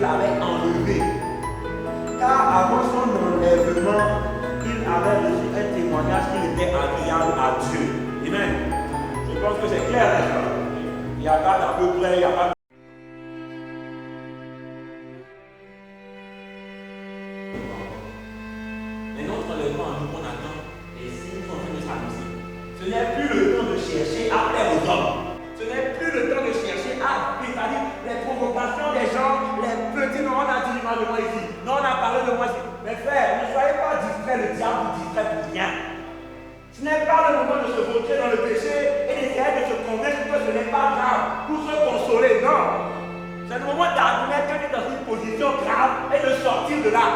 l'avait enlevé. Car avant son enlèvement, il avait reçu un témoignage qu'il était agréable à Dieu. Amen. Je pense que c'est clair. Il n'y a pas d'à peu près, il n'y a pas de... Mais notre enlèvement, nous, on attend et signes sont en train de s'annoncer. Ce n'est plus le temps de chercher à plaire aux hommes. Ce n'est plus le temps de chercher à, c'est-à-dire les provocations des gens, les petits, non, on a dit du mal de moi ici, non, on a parlé de moi ici. Mes frères, ne soyez pas distraits, le diable vous distrait pour rien. Ce n'est pas le moment de se vautrer dans le péché et d'essayer de se convaincre que ce n'est pas grave pour se consoler, non. C'est le moment d'admettre qu'on est dans une position grave et de sortir de là.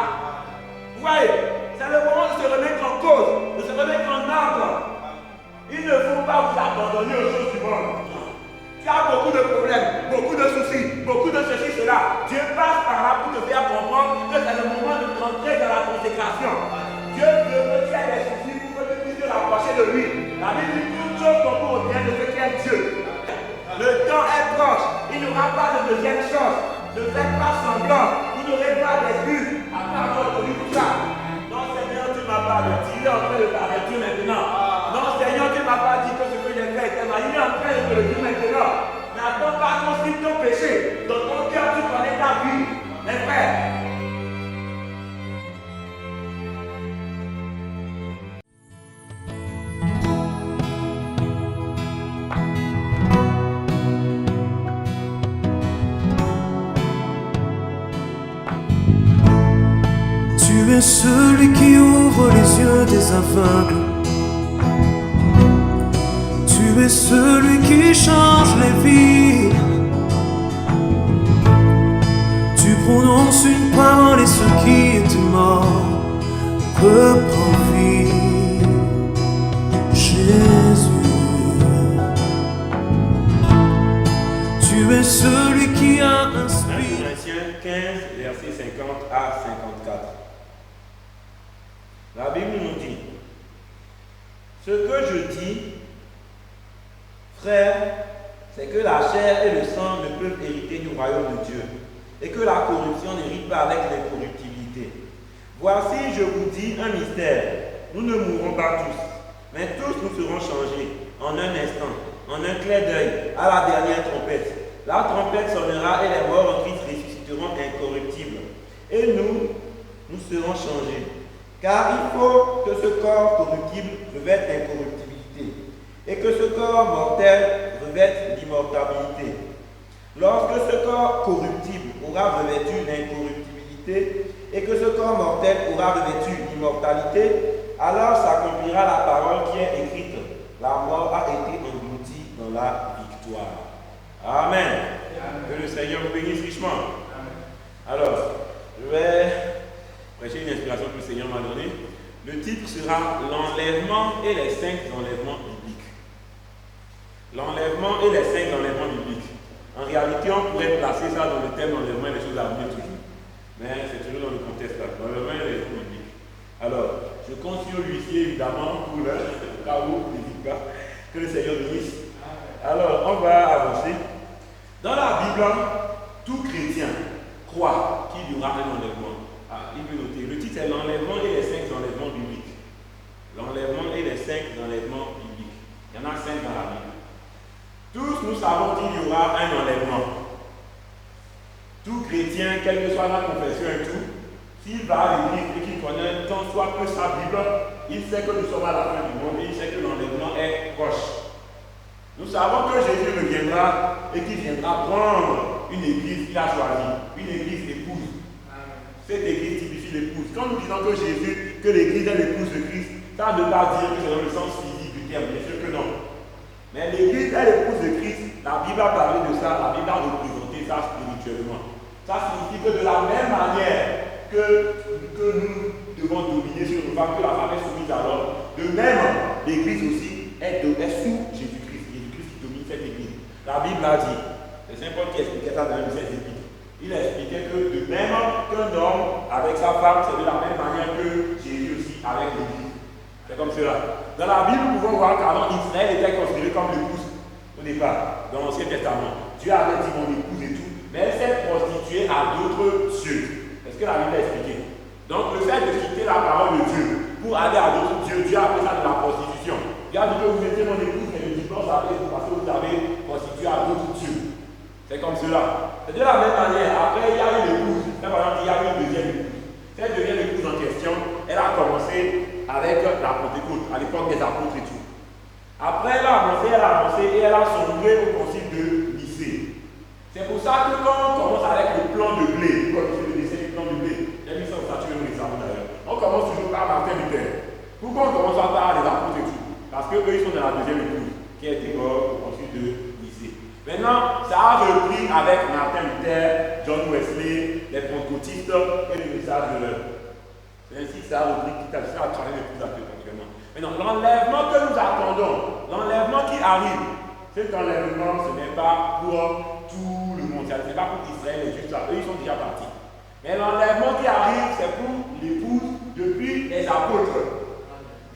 Vous voyez, c'est le moment de se remettre en cause, de se remettre en ordre. Il ne faut pas vous abandonner aux choses du monde. Tu as beaucoup de problèmes, beaucoup de soucis, beaucoup de ceci, cela. Dieu passe par là pour te faire comprendre que c'est le moment de rentrer dans la consécration. Dieu veut que tu aies des soucis pour que tu puisses te rapprocher de lui. La Bible dit toute chose concourt au bien de ce qui est Dieu. Le temps est proche. Il n'y aura pas de deuxième chance. Ne faites pas semblant. Vous n'aurez pas d'excuses à part votre vie tout ça. Non, Seigneur, tu ne m'as pas averti. Il est en train de t'avertir maintenant. Non, Seigneur, tu ne m'as pas dit que ce que j'ai fait était mal. Il est en train de te le dire maintenant. N'attends pas qu'on signe ton péché. Dans ton cœur, tu connais ta vie. Mes frères. Tu es celui qui ouvre les yeux des aveugles. Tu es celui qui change les vies. Tu prononces une parole et ceux qui étaient morts reprennent vie. Jésus, tu es celui qui a inspiré. Corinthiens 15, versets 50 à 54. La Bible nous dit, ce que je dis, frère, c'est que la chair et le sang ne peuvent hériter du royaume de Dieu, et que la corruption n'hérite pas avec l'incorruptibilité. Voici, je vous dis un mystère, nous ne mourrons pas tous, mais tous nous serons changés en un instant, en un clin d'œil, à la dernière trompette. La trompette sonnera et les morts en Christ ressusciteront incorruptibles, et nous serons changés. Car il faut que ce corps corruptible revête l'incorruptibilité et que ce corps mortel revête l'immortalité. Lorsque ce corps corruptible aura revêtu l'incorruptibilité et que ce corps mortel aura revêtu l'immortalité, alors s'accomplira la parole qui est écrite. La mort a été engloutie dans la victoire. Amen. Amen. Que le Seigneur vous bénisse richement. Amen. Alors, je vais prêcher une inspiration que le Seigneur m'a donnée. Le titre sera l'enlèvement et les 5 enlèvements bibliques. L'enlèvement et les 5 enlèvements bibliques. En réalité, on pourrait placer ça dans le thème d'enlèvement et les choses à venir toujours. Mais c'est toujours dans le contexte là. L'enlèvement et les enlèvements bibliques. Alors, je compte sur l'huissier évidemment pour le cas où, n'hésite pas. Que le Seigneur bénisse. Alors, on va avancer. Dans la Bible, tout chrétien croit qu'il y aura un enlèvement. Il peut noter. Le titre est l'enlèvement et les 5 enlèvements bibliques. L'enlèvement et les 5 enlèvements bibliques. Il y en a 5 dans la Bible. Tous nous savons qu'il y aura un enlèvement. Tout chrétien, quelle que soit la confession et tout, s'il va à l'église et qu'il connaît tant soit que sa Bible, il sait que nous sommes à la fin du monde et il sait que l'enlèvement est proche. Nous savons que Jésus reviendra et qu'il viendra prendre une église qu'il a choisie, une église épouse. Cette église typifie l'épouse. Quand nous disons que Jésus, que l'église est l'épouse de Christ, ça ne veut pas dire que c'est dans le sens physique du terme, bien sûr que non. Mais l'église est l'épouse de Christ. La Bible a parlé de ça, la Bible a représenté ça spirituellement. Ça signifie que de la même manière que nous devons dominer sur nos femmes, que la femme est soumise à l'homme, de même, l'église aussi est sous Jésus-Christ. Jésus-Christ qui domine cette église. La Bible a dit, c'est Saint Paul qui expliquait ça dans une de ses épîtres. Il expliquait que de même qu'un homme avec sa femme, c'est de la même manière que Jésus aussi avec l'église. C'est comme cela. Dans la Bible, nous pouvons voir qu'avant Israël était considéré comme l'épouse au départ, dans l'Ancien Testament. Dieu avait dit mon épouse et tout, mais elle s'est prostituée prostituer à d'autres dieux. Est-ce que la Bible a expliqué? Donc le fait de quitter la parole de Dieu pour aller à d'autres dieux, Dieu appelle ça de la prostitution. Dieu a dit que vous étiez mon épouse, mais le divorce arrive parce que vous avez prostitué à d'autres dieux. C'est comme cela. C'est de la même manière. Après, il y a une épouse. Là, par exemple, il y a une deuxième épouse. Cette deuxième épouse en question, elle a commencé avec la Pentecôte, à l'époque des apôtres et tout. Après, elle a avancé et elle a sombré au concile de Nicée. C'est pour ça que quand on commence avec le plan de blé, comme je le disais, le plan de blé, j'ai mis ça au statut de récemment d'ailleurs, on commence toujours par Martin Luther. Pourquoi on commence par les apôtres et tout? Parce qu'eux, ils sont dans la deuxième épouse, qui a été mort au concile de Nicée. Maintenant, ça a repris avec Martin Luther, John Wesley, les pentecôtistes et le message de l'heure. C'est ainsi que ça a repris petit à petit, ça a travaillé de plus à plus continuellement. Maintenant, l'enlèvement que nous attendons, l'enlèvement qui arrive, cet enlèvement, ce n'est pas pour tout le monde, ce n'est pas pour Israël et juste là, eux ils sont déjà partis. Mais l'enlèvement qui arrive, c'est pour l'épouse depuis les apôtres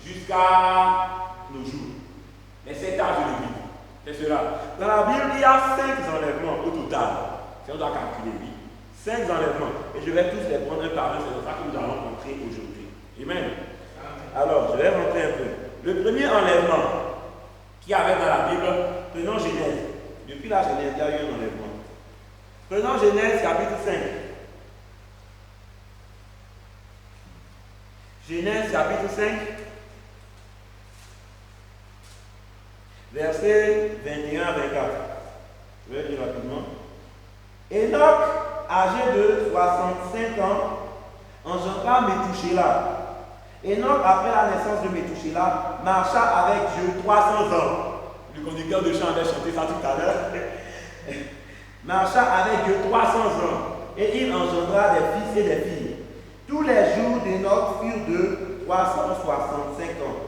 jusqu'à nos jours. Les 7 âges de l'Église. C'est cela. Dans la Bible, il y a 5 enlèvements au total. Si on doit calculer, oui. 5 enlèvements. Et je vais tous les prendre un par un, c'est dans ça que nous allons rentrer aujourd'hui. Amen. Alors, je vais rentrer un peu. Le premier enlèvement qu'il y avait dans la Bible, prenons Genèse. Depuis la Genèse, il y a eu un enlèvement. Prenons Genèse chapitre 5. Genèse chapitre 5. Versets 21 à 24. Je vais lire rapidement. Enoch, âgé de 65 ans, engendra Méthusélah. Enoch, après la naissance de Méthusélah, marcha avec Dieu 300 ans. Le conducteur de chant avait chanté ça tout à l'heure. Marcha avec Dieu 300 ans. Et il engendra des fils et des filles. Tous les jours d'Enoch furent de 365 ans.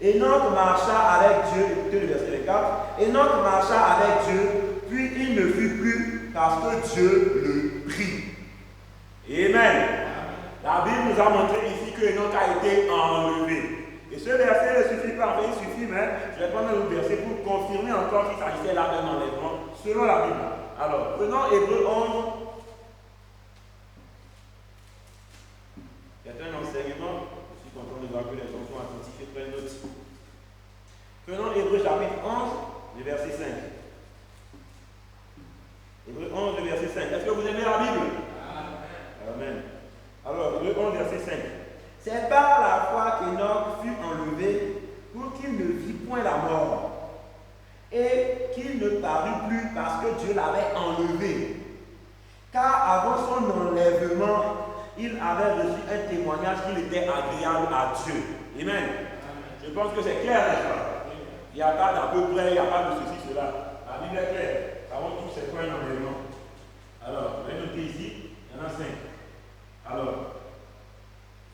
Enoch marcha avec Dieu, écoutez le verset 4. Enoch marcha avec Dieu, puis il ne fut plus parce que Dieu le prit. Amen. La Bible nous a montré ici que Enoch a été enlevé. Et ce verset ne suffit pas, enfin il suffit, mais je vais prendre un autre verset pour confirmer encore qu'il s'agissait là d'un enlèvement selon la Bible. Alors, prenons Hébreux 11. Il y a un enseignement. Je suis content de voir que les gens sont attentifs et prennent note. Prenons Hébreux chapitre 11, le verset 5. Hébreux 11, le verset 5. Est-ce que vous aimez la Bible? Amen. Alors, Hébreux 11, verset 5. C'est par la foi qu'Enoch fut enlevé pour qu'il ne vit point la mort et qu'il ne parut plus parce que Dieu l'avait enlevé. Car avant son enlèvement, il avait reçu un témoignage qu'il était agréable à Dieu. Amen. Je pense que c'est clair, n'est-ce pas? Il n'y a pas d'à peu près, il n'y a pas de ceci, cela. La Bible est claire. Avant tout, c'est quoi un enlèvement? Alors, je vais noter ici, il y en a 5. Alors,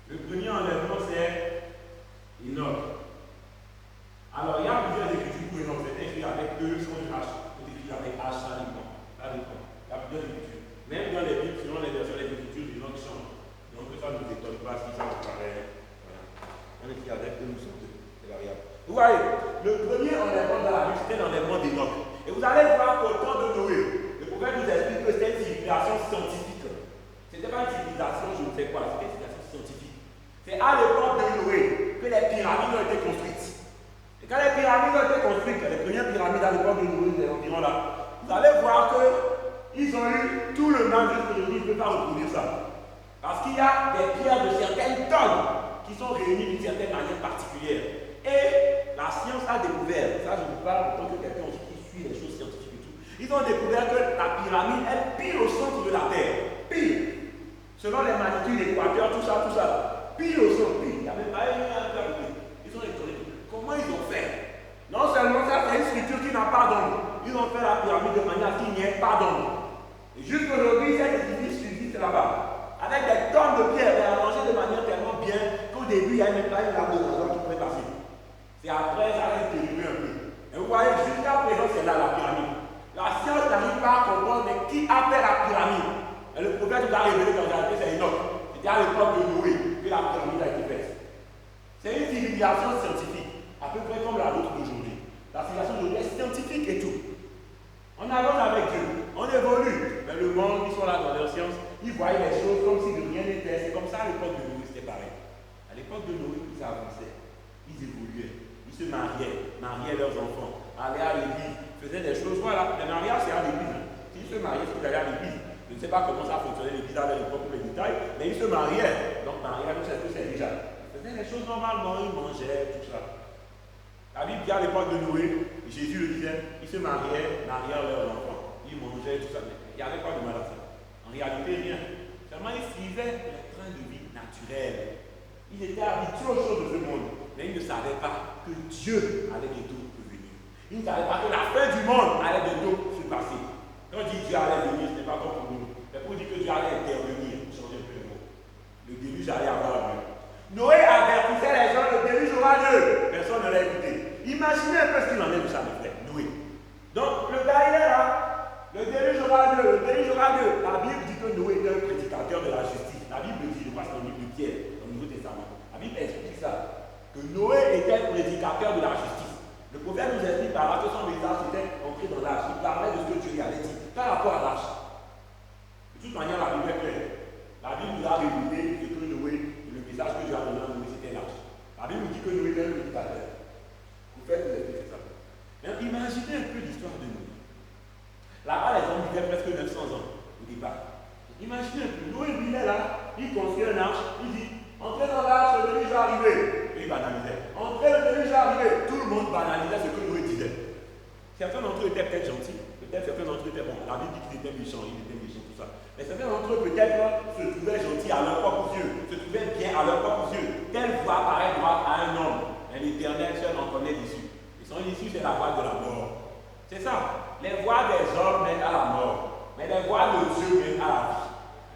le premier enlèvement, c'est Enoch. Alors, il y a plusieurs écritures pour Enoch. C'est écrit avec E, son H. C'est écrit avec H, ça dépend. Ça dépend. Il y a plusieurs écritures. Même dans les Bibles, selon les versions, les écritures d'Enoch changent. Donc, ça ne nous étonne pas si ça vous paraît. Voilà. On écrit avec E, nous sommes deux. C'est variable. Vous voyez, le premier enlèvement dans la Bible, c'était l'enlèvement d'Enoch. Et vous allez voir qu'au temps de Noé, le prophète nous explique que c'était une civilisation scientifique. Ce n'était pas une civilisation, je ne sais quoi, c'était une civilisation scientifique. C'est à l'époque de Noé que les pyramides ont été construites. Et quand les pyramides ont été construites, les premières pyramides à l'époque de Noé, environ là, vous allez voir qu'ils ont eu tout le mal jusqu'aujourd'hui, ils ne peuvent pas reproduire ça. Parce qu'il y a des pierres de certaines tonnes qui sont réunies d'une certaine manière particulière. Et la science a découvert, ça je vous parle en tant que quelqu'un aussi qui suit les choses scientifiques et tout, ils ont découvert que la pyramide, elle pile au centre de la Terre. Pile. Selon les magnitudes, l'équateur, tout ça. Pile au centre, pile. Il n'y a même pas un peu. Ils ont étonné. Comment ils ont fait? Non seulement ça, c'est une structure qui n'a pas d'ombre. Ils ont fait la pyramide de manière qu'il n'y ait pas d'ombre. Et jusqu'aujourd'hui, cet édifice subsiste là-bas. Avec des tonnes de pierres, mais arrangées de manière tellement bien qu'au début, il n'y a même pas une lame de rasoir qui pouvait passer. Et après, ça a dérivé un peu. Et vous voyez, jusqu'à présent, c'est là la pyramide. La science n'arrive pas à comprendre, mais qui a fait la pyramide? Et le prophète nous a révélé qu'en réalité, c'est Enoch. C'était à l'époque de Noé que la pyramide a été faite. C'est une civilisation scientifique, à peu près comme la nôtre d'aujourd'hui. La civilisation d'aujourd'hui est scientifique et tout. On avance avec Dieu. On évolue. Mais le monde, ils sont là dans leur science, ils voyaient les choses comme si de rien n'était. C'est comme ça à l'époque de Noé, c'était pareil. À l'époque de Noé, ils avançaient, ils évoluaient, ils se mariaient leurs enfants, allaient à l'église, faisaient des choses. Voilà, le mariage c'est à l'église. S'ils se mariaient, c'est qu'ils allaient à l'église. Je ne sais pas comment ça fonctionnait l'église à l'époque pour les détails, mais ils se mariaient. Donc mariage, c'est ce que c'est déjà. Ils faisaient les choses normalement, ils mangeaient, tout ça. La Bible dit à l'époque de Noé, Jésus le disait, ils se mariaient leurs enfants, ils mangeaient, tout ça. Mais il n'y avait pas de maladie. En réalité, rien. Seulement, ils suivaient le train de vie naturel. Ils étaient habitués aux choses de ce monde, mais ils ne savaient pas que Dieu allait bientôt venir. Ils ne savaient pas que la fin du monde allait bientôt se passer. Quand on dit Dieu allait venir, ce n'est pas comme pour nous. C'est pour dire que Dieu allait intervenir, changer un peu le mot. Le déluge allait avoir lieu. Noé avertissait les gens, le déluge aura lieu. Personne ne l'a écouté. Imaginez un peu ce qu'il en est de ça, mes frères. Noé. Donc, le gars, il est là. Le déluge aura lieu. Le déluge aura lieu. La Bible dit que Noé était un prédicateur de la justice. La Bible dit, je crois que c'est dans le livre de Pierre, dans le Nouveau Testament. La Bible explique ça. Que Noé était prédicateur de la justice. Le prophète nous explique par là que son message était entré dans l'arche. Il parlait de ce que Dieu lui avait dit par rapport à l'arche. De toute manière, la Bible est claire. La Bible nous a révélé que Noé, le message que Dieu a donné à Noé, c'était l'arche. La Bible nous dit que Noé était un prédicateur. Vous faites vous expliquer ça. Mais imaginez un peu l'histoire de Noé. Là-bas, les hommes vivaient presque 900 ans au départ. Imaginez un peu. Noé, il est là, il construit une arche, il dit entrez dans l'arche, le déluge va arriver. Et il banalisait. Entrez, le déluge va arriver. Tout le monde banalisait ce que Noé disait. Certains d'entre eux étaient peut-être gentils. Peut-être certains d'entre eux étaient bons. La Bible dit qu'ils étaient méchants, tout ça. Mais certains d'entre eux peut-être se trouvaient gentils à leurs propres yeux, se trouvaient bien à leurs propres yeux. Telle voix paraît droite à un homme, mais l'Éternel seul en connaît l'issue. Et son issue, c'est la voix de la mort. C'est ça. Les voix des hommes mènent à la mort, mais les voix de Dieu mènent à la vie.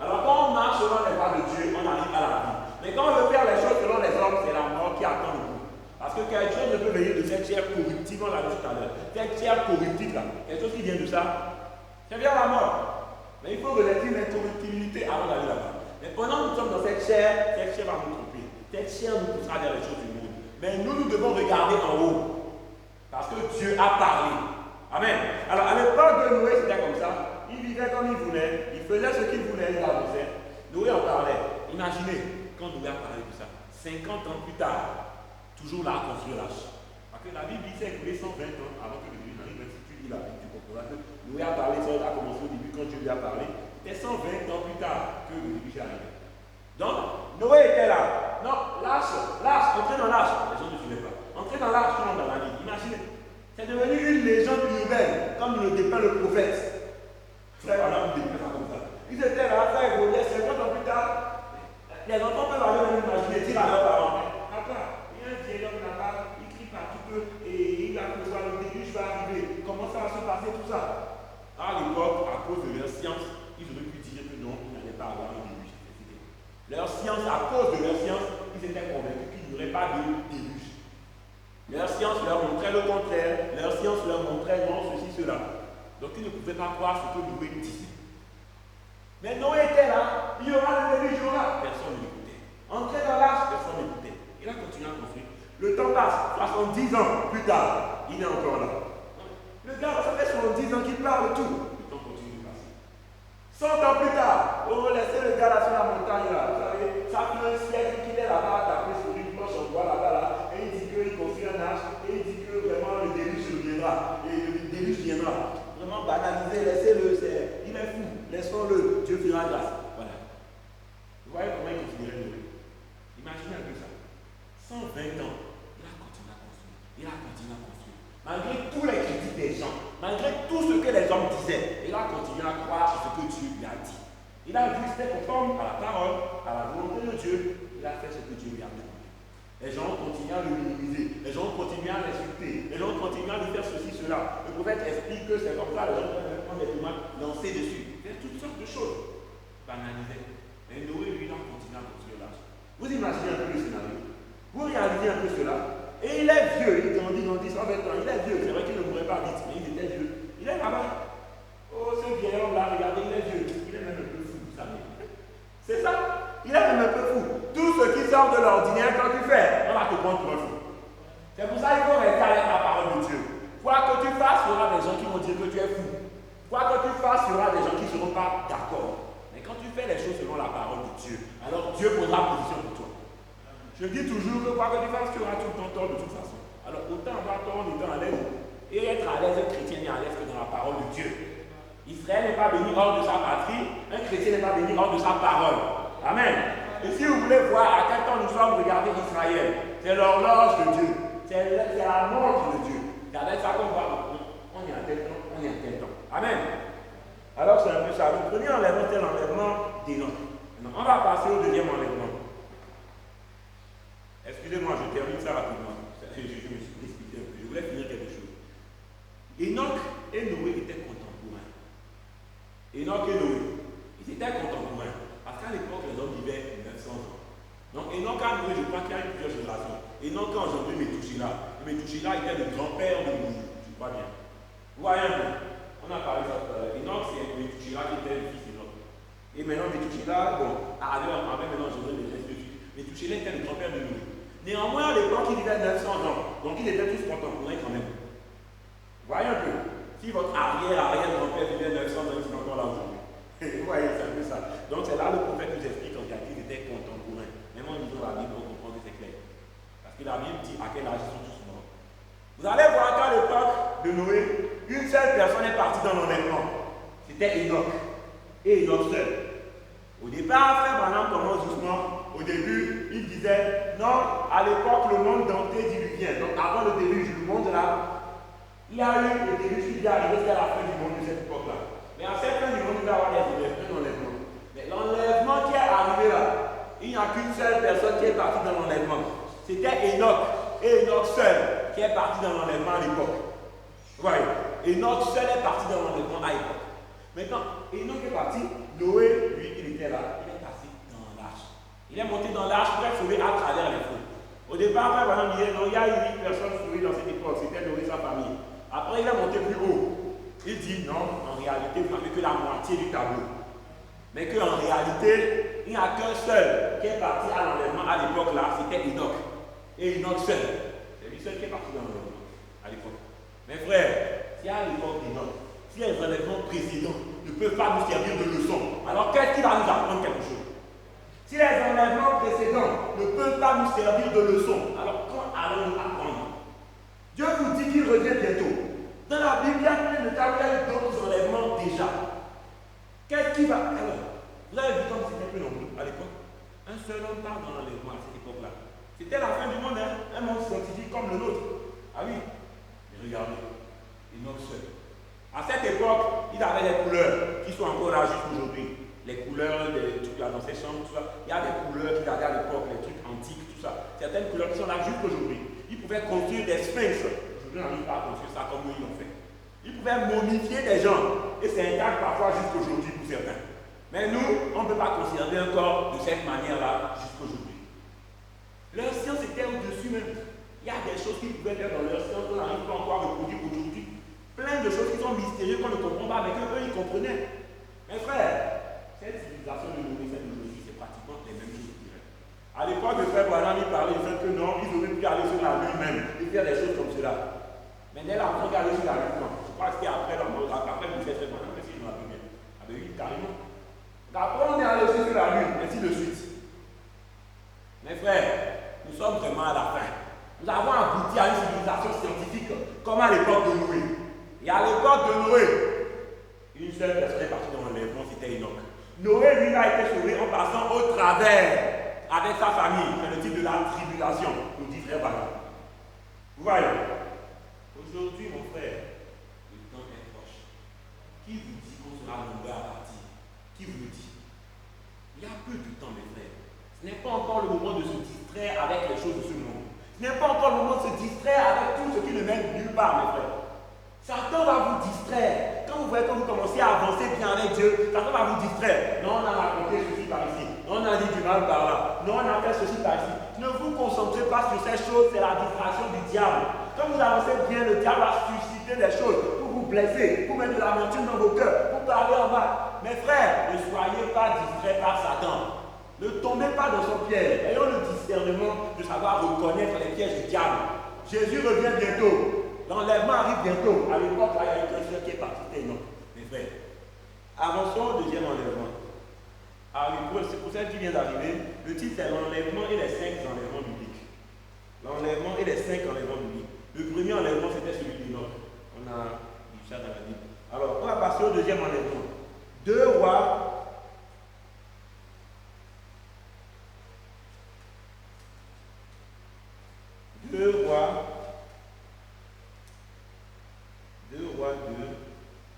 Alors quand on marche selon les voix de Dieu, on arrive à la vie. Mais quand on veut faire les choses selon les hommes, c'est la mort qui attend le coup. Parce que quelque chose ne peut venir de cette chair corruptible, on l'a dit tout à l'heure. Cette chair corruptible là, quelque chose qui vient de ça, ça vient la mort. Mais il faut revêtir l'incorruptibilité avant d'aller là-bas. Mais pendant que nous sommes dans cette chair va nous tromper. Cette chair nous poussera vers les choses du monde. Mais nous devons regarder en haut. Parce que Dieu a parlé. Amen. Alors à l'époque de Noé, c'était comme ça. Il vivait comme il voulait. Il faisait ce qu'il voulait, il avançait. Noé en parlait. Imaginez, quand Noé a parlé de ça, 50 ans plus tard, toujours là à construire l'arche. Parce que la Bible dit qu'il s'est écoulé 120 ans avant que le déluge n'arrive. Si tu lis la Bible, tu comprendras que Noé a parlé, ça a commencé au début quand Dieu lui a parlé. C'était 120 ans plus tard que le déluge est arrivé. Donc, Noé était là. Non, l'arche, entrez dans l'arche. Les gens ne suivaient pas. Entrez dans l'arche, tout le monde dans la vie. Imaginez. C'est devenu une légende urbaine, comme le dépeint le prophète. Frère, on a vu dépeint ça comme ça. Ils étaient là, ça évoluait, 50 ans plus tard. Les enfants peuvent aller même imaginer, dire à leurs parents, papa, il y a un vieil homme là-bas, il crie partout peu, et il a que le déluge va arriver. Comment ça va se passer tout ça? À l'époque, à cause de leur science, ils auraient pu dire que non, il n'allait pas avoir un déluge. Leur science, à cause de leur science, ils étaient convaincus qu'il n'y aurait pas de déluge. Leur science leur montrait le contraire, leur science leur montrait non, ceci, cela. Donc ils ne pouvaient pas croire ce que Noé disait. Mais Noé était là, il y aura le déluge, il y aura. Personne ne l'écoutait. Entrez dans l'arche, personne n'écoutait. Il a continué à construire. Le temps passe, 70 ans plus tard, il est encore là. Le gars, ça fait 70 ans qu'il parle tout. Le temps continue de passer. 100 ans plus tard, on va laisser le gars là sur la montagne là. Vous savez, ça fait un siècle qu'il est là-bas, tapé sur une planche en bois là-bas là. Et il dit qu'il construit un arche, et il dit que vraiment le déluge viendra. Et le déluge viendra. Vraiment banalisé, laissez-le, il est fou. Laissons-le, Dieu fera grâce. Voilà. Vous voyez comment il considérait Noé. Imaginez un peu ça. 120 ans, il a continué à construire. Il a continué à construire. Malgré tous les critiques des gens, malgré tout ce que les hommes disaient, il a continué à croire à ce que Dieu lui a dit. Il a vu, c'était conforme à la parole, à la volonté de Dieu. Il a fait ce que Dieu lui a demandé. Les gens ont continué à le minimiser, les gens ont continué à l'insulter, les gens ont continué à lui faire ceci, cela. Le prophète explique que c'est comme ça, les gens peuvent prendre des tomates, lancer dessus. Il y a toutes sortes de choses. Banalisées. Mais Noé, lui, il a continué à construire l'arche. Vous imaginez un peu le scénario. Vous réalisez un peu cela. Et il est vieux, il grandit 120 ans, il est vieux. C'est vrai qu'il ne mourrait pas vite, mais il était vieux. Il est là-bas. Oh, ce vieil homme-là, regardez, il est vieux. Il est même un peu fou, vous savez. C'est ça. Il est même un peu fou. Tout ce qui sort de l'ordinaire, quand tu fais, on va te prendre pour un fou. C'est pour ça qu'il faut rester avec la parole de Dieu. Quoi que tu fasses, il y aura des gens qui vont dire que tu es fou. Quoi que tu fasses, face, il y aura des gens qui ne seront pas d'accord. Mais quand tu fais les choses selon la parole de Dieu, alors Dieu posera position pour toi. Je dis toujours que quoi que tu fasses, tu auras tout ton tort de toute façon. Alors autant avoir tort en étant à l'aise et être à l'aise, un chrétien n'est à l'aise que dans la parole de Dieu. Israël n'est pas béni hors de sa patrie, un chrétien n'est pas béni hors de sa parole. Amen. Et si vous voulez voir à quel temps nous sommes, regardez Israël. C'est l'horloge de Dieu. C'est la montre de Dieu. C'est avec ça qu'on voit. On est à tel temps, on est à tel temps. Amen. Alors c'est un peu ça. Le premier enlèvement, c'est l'enlèvement d'Enoch. On va passer au deuxième enlèvement. Excusez-moi, je termine ça rapidement. Je me suis précipité un peu. Je voulais finir quelque chose. Enoch et Noé étaient contemporains. Enoch et Noé, ils étaient contemporains. Parce qu'à l'époque, les hommes vivaient 900 ans. Donc Enoch a Noé, je crois qu'il y a eu plusieurs générations. Enoch a engendré Métouchila. Métouchila était le grand-père de Moïse, je crois bien. Vous voyez un peu. On a parlé de ça tout à l'heure. Enoch, c'est Métouchila qui était le fils d'Enoch. Et maintenant, Métouchila, bon, avait maintenant engendré les restes de fils. Métouchila était le grand-père de Noé. Néanmoins, à l'époque, il vivait 900 ans. Donc, ils étaient tous contemporains quand même. Voyez un peu. Si votre arrière-grand-père vivait 900 ans, il serait encore là aujourd'hui. Vous voyez, c'est un peu ça. Donc, c'est là le prophète nous explique en réalité qu'ils étaient contemporains. Même en lisant la Bible, on comprend que c'est clair. Parce que la Bible dit à quel âge ils sont tous morts. Vous allez voir qu'à l'époque de Noé, une seule personne est partie dans l'enlèvement. C'était Enoch. Et Enoch seul. Au départ, frère Branham commence doucement. Au début, il disait, non, à l'époque, le monde d'antédiluvien, donc avant le déluge, le monde là, il y a eu le déluge qui est arrivé jusqu'à la fin du monde de cette époque-là. Mais à cette fin du monde, il va y avoir des enlèvements. Mais l'enlèvement qui est arrivé là, il n'y a qu'une seule personne qui est partie dans l'enlèvement. C'était Enoch. Et Enoch seul qui est parti dans l'enlèvement à l'époque. Vous voyez, Enoch seul est parti dans l'enlèvement à l'époque. Maintenant, Enoch est parti, Noé, lui, il était là, il est passé dans l'arche. Il est monté dans l'arche pour être sauvé à travers les feux. Au départ, par exemple, il y a eu 8 personnes sauvées dans cette époque, c'était Noé et sa famille. Après, il est monté plus haut. Il dit non, en réalité, vous n'avez que la moitié du tableau. Mais qu'en réalité, il n'y a qu'un seul qui est parti à l'enlèvement à l'époque là, c'était Enoch. Et Enoch seul. C'est lui seul qui est parti dans l'enlèvement à l'époque. Mes frères, si à l'époque d'Enoch, si les enlèvements précédents ne peuvent pas nous servir de leçon, alors qu'est-ce qui va nous apprendre quelque chose? Si les enlèvements précédents ne peuvent pas nous servir de leçon, alors quand allons-nous apprendre? Dieu vous dit qu'il revient bientôt. Dans la Bible, il y a plein de cas où il y a eu d'autres enlèvements déjà. Qu'est-ce qui va? Alors, vous avez vu comme c'était plus nombreux à l'époque? Un seul homme part dans l'enlèvement à cette époque-là. C'était la fin du monde, hein? Un monde scientifique comme le nôtre. Ah oui? Mais regardez, Enoch seul. À cette époque, il avait des couleurs qui sont encore là jusqu'aujourd'hui. Les couleurs, des trucs là dans ces chambres, tout ça. Il y a des couleurs qu'il avait à l'époque, les trucs antiques, tout ça. Certaines couleurs qui sont là jusqu'aujourd'hui. Il pouvait construire des sphinx. Aujourd'hui, on n'arrive pas à construire ça comme eux ils l'ont fait. Il pouvait momifier des gens. Et c'est intact parfois jusqu'aujourd'hui pour certains. Mais nous, on ne peut pas conserver un corps de cette manière-là jusqu'aujourd'hui. Leur science était au-dessus même. Il y a des choses qu'ils pouvaient faire dans leur science qu'on n'arrive pas encore à reproduire aujourd'hui. Plein de choses qui sont mystérieuses qu'on ne comprend pas, mais qu'eux, ils comprenaient. Mes frères, cette civilisation de Noé, celle d'aujourd'hui, c'est pratiquement les mêmes choses, je dirais. À l'époque, le frère Branham, il parlait du fait que non, ils auraient pu aller sur la lune même et faire des choses comme cela. Mais dès la première aller sur la lune, non. Je crois que c'était après le fait frère Branham, si je me rappelle bien. Ah ben oui, carrément. Après, on est allé aussi sur la lune, ainsi de suite. Mes frères, nous sommes vraiment à la fin. Nous avons abouti à une civilisation scientifique comme à l'époque de Noé. Et à l'époque de Noé, une seule personne est partie dans l'enlèvement, c'était Enoch. Noé, lui, a été sauvé en passant au travers avec sa famille. C'est le titre de la tribulation, nous dit frère Branham. Vous voyez? Aujourd'hui, mon frère, le temps est proche. Qui vous dit qu'on sera nombreux à partir? Qui vous le dit? Il y a peu de temps, mes frères. Ce n'est pas encore le moment de se distraire avec les choses de ce monde. Ce n'est pas encore le moment de se distraire avec tout ce qui ne mène nulle part, mes frères. Satan va vous distraire. Quand vous voyez que vous commencez à avancer bien avec Dieu, Satan va vous distraire. Non, on a raconté ceci par ici. Non, on a dit du mal par là. Non, on a fait ceci par ici. Ne vous concentrez pas sur ces choses, c'est la distraction du diable. Quand vous avancez bien, le diable va susciter des choses pour vous blesser, pour mettre de l'amertume dans vos cœurs, pour parler en bas. Mes frères, ne soyez pas distraits par Satan. Ne tombez pas dans son piège. Ayons le discernement de savoir reconnaître les pièges du diable. Jésus revient bientôt. L'enlèvement arrive bientôt. À l'époque, il y a eu un seul qui est parti. Non, mes frères. Avançons au deuxième enlèvement. C'est pour celle qui vient d'arriver. Le titre c'est l'enlèvement et les 5 enlèvements bibliques. L'enlèvement et les 5 enlèvements bibliques. Le premier enlèvement c'était celui d'Enoch. On a dit ça dans la Bible. Alors, on va passer au deuxième enlèvement. 2 rois. 2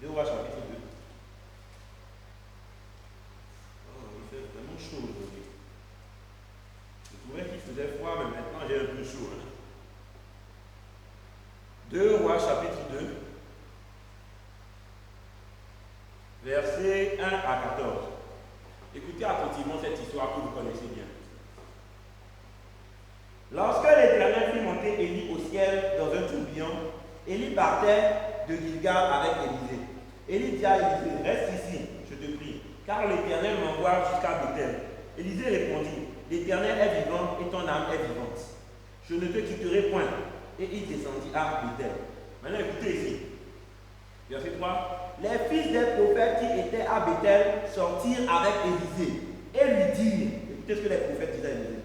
rois chapitre 2. Oh, il fait vraiment chaud aujourd'hui. Je trouvais qu'il faisait froid, mais maintenant j'ai un peu chaud. 2 rois chapitre 2, versets 1 à 14. Écoutez attentivement cette histoire que vous connaissez bien. Lorsque l'Éternel fit monter Élie au ciel dans un tourbillon, Élie partait de Gilgal avec Élisée. Élie dit à Élisée, reste ici, je te prie, car l'Éternel m'envoie jusqu'à Bethel. Élisée répondit, l'Éternel est vivant et ton âme est vivante. Je ne te quitterai point. Et il descendit à Bethel. Maintenant écoutez ici. Verset 3. Les fils des prophètes qui étaient à Bethel sortirent avec Élisée et lui dirent, écoutez ce que les prophètes disaient à Élisée.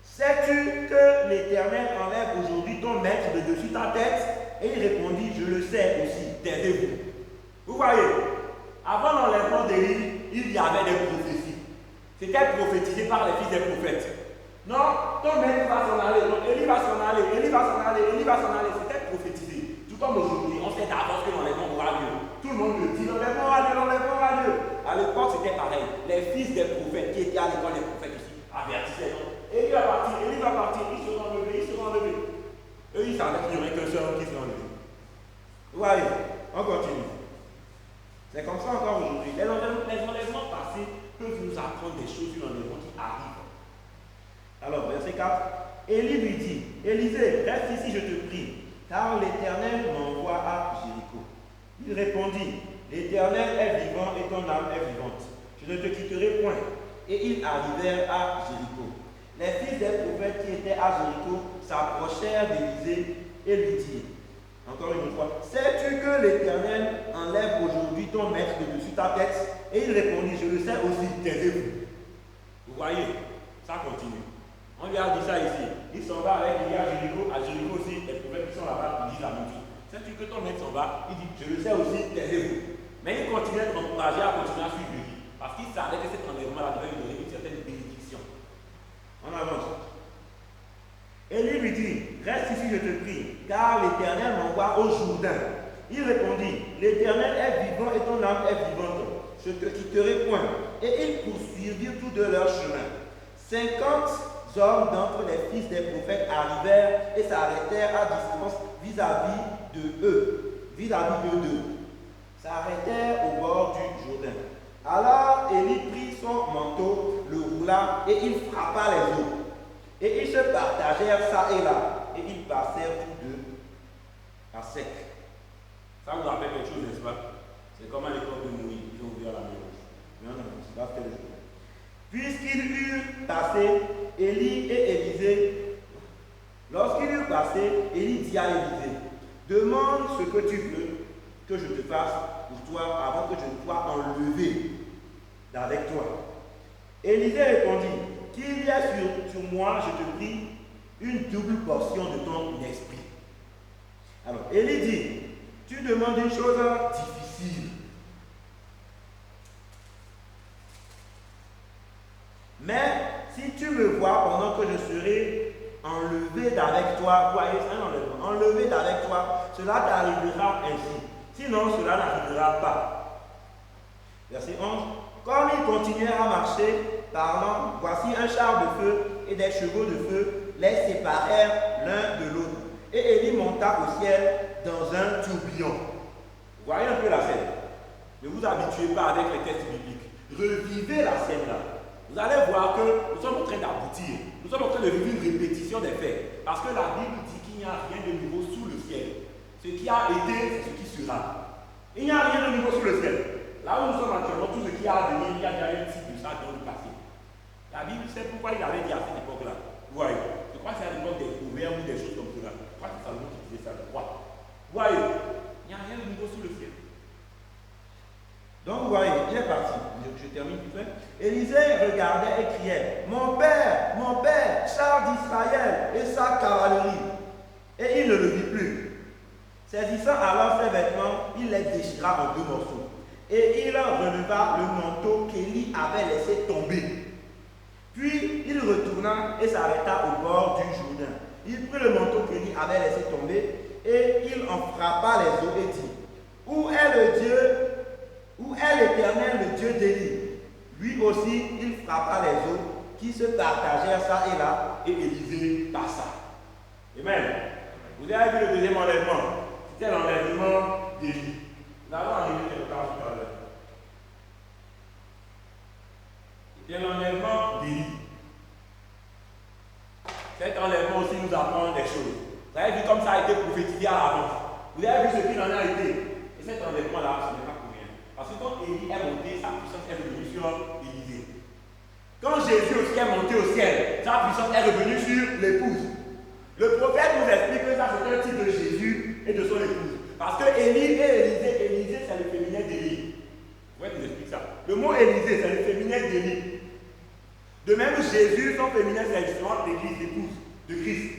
Sais-tu que l'Éternel enlève aujourd'hui ton maître de dessus ta tête? Et il répondit, je le sais aussi, taisez-vous. Vous voyez, avant l'enlèvement d'Élie, il y avait des prophéties. C'était prophétisé par les fils des prophètes. Non, ton maître va s'en aller, non, Élie va s'en aller, Élie va s'en aller, Élie va s'en aller. C'était prophétisé. Tout comme aujourd'hui, on sait d'avance que l'enlèvement aura lieu. Tout le monde le dit, l'enlèvement aura lieu, l'enlèvement aura lieu. À l'époque, c'était pareil. Les fils des prophètes qui étaient à l'école des prophètes aussi avertissaient, non. Élie va partir, il sera enlevé, Eux, ils savaient qu'il n'y aurait qu'un seul qui sera enlevé. Vous voyez, on continue. C'est comme ça encore aujourd'hui. Les enlèvements passés peuvent nous apprendre des choses sur l'enlèvement qui arrive. Alors, verset 4. Élie lui dit, Élisée, reste ici, je te prie, car l'Éternel m'envoie à Jéricho. Il répondit, l'Éternel est vivant et ton âme est vivante. Je ne te quitterai point. Et ils arrivèrent à Jéricho. Les fils des prophètes qui étaient à Jéricho s'approchèrent d'Élisée et lui dirent, encore une fois, sais-tu que l'Éternel enlève aujourd'hui ton maître de dessus ta tête? Et il répondit, je le sais aussi, taisez-vous. Vous voyez, ça continue. On lui a dit ça ici. Il s'en va avec Élie à Jéricho. À Jéricho aussi, les prophètes qui sont là-bas disent la même chose. Sais-tu que ton maître s'en va? Il dit, je le sais aussi, taisez-vous. Mais il continuait de l'encourager à continuer à suivre Élie. Parce qu'il savait que cet enlèvement-là devait lui donner une certaine bénédiction. On avance. Élie lui dit, reste ici, je te prie, car l'Éternel m'envoie au Jourdain. Il répondit, l'Éternel est vivant et ton âme est vivante. Je ne te quitterai point. Et ils poursuivirent tout de leur chemin. 50 hommes d'entre les fils des prophètes arrivèrent et s'arrêtèrent à distance vis-à-vis d'eux. S'arrêtèrent au bord du Jourdain. Alors Élie prit son manteau, le roula et il frappa les eaux. Et ils se partagèrent ça et là. Et ils passèrent tous deux à sec. Ça vous rappelle quelque chose, n'est-ce pas? C'est comme à l'époque de Moïse, ils ont ouvert la mer. Non, c'est pas fait le jour. Puisqu'ils eurent passé, Élie et Élisée, lorsqu'ils eurent passé, Élie dit à Élisée, demande ce que tu veux que je te fasse pour toi avant que je ne sois enlevé d'avec toi. Élisée répondit, qu'il y ait sur moi, je te prie, une double portion de ton esprit. Alors, Élie dit, tu demandes une chose difficile. Mais si tu me vois pendant que je serai enlevé d'avec toi, voyez, c'est un enlèvement, enlevé d'avec toi, cela t'arrivera ainsi. Sinon, cela n'arrivera pas. Verset 11. Comme ils continuèrent à marcher, parlant, voici un char de feu et des chevaux de feu les séparèrent l'un de l'autre. Et Élie monta au ciel dans un tourbillon. Vous voyez un peu la scène. Ne vous habituez pas avec les textes bibliques. Revivez la scène là. Vous allez voir que nous sommes en train d'aboutir. Nous sommes en train de vivre une répétition des faits. Parce que la Bible dit qu'il n'y a rien de nouveau sous le ciel. Ce qui a été, c'est ce qui sera. Il n'y a rien de nouveau sous le ciel. Là où nous sommes actuellement, tout ce qui a à venir, il y a déjà un type de ça dans le passé. La Bible sait pourquoi il avait dit à cette époque-là. Vous voyez, je crois que c'est à l'époque des proverbes ou des choses comme cela. Je crois que c'est Salomon qui disait ça, je crois. Vous voyez, il n'y a rien de nouveau sous le ciel. Donc vous voyez, termine tout fait. Élisée regardait et criait, mon père, char d'Israël et sa cavalerie. Et il ne le vit plus. Saisissant alors ses vêtements, il les déchira en 2 morceaux. Et il releva le manteau qu'Élie avait laissé tomber. Puis il retourna et s'arrêta au bord du Jourdain. Il prit le manteau qu'Élie avait laissé tomber et il en frappa les eaux et dit, où est l'Éternel, le Dieu d'Élie? Lui aussi, il frappa les eaux qui se partagèrent ça et là, et Élisée passa. Amen. Vous avez vu le deuxième enlèvement. C'était l'enlèvement d'Élie. Nous avons enlevé quelque part tout à l'heure. C'était l'enlèvement d'Élie. Cet enlèvement aussi nous apprend des choses. Vous avez vu comme ça a été prophétisé à l'avance. Vous avez vu ce qu'il en a été. Et cet enlèvement-là, ce n'est pas pour rien. Parce que quand Élie est monté, sa puissance est revenue sur Élisée. Quand Jésus aussi est monté au ciel, sa puissance est revenue sur l'épouse. Le prophète nous explique que ça c'est un type de Jésus et de son épouse. Parce que Élie et Élisée c'est le féminin d'Élie. Ouais, je vous explique ça. Le mot Élisée c'est le féminin d'Élie. De même Jésus, son féminin c'est justement l'église, l'épouse de Christ.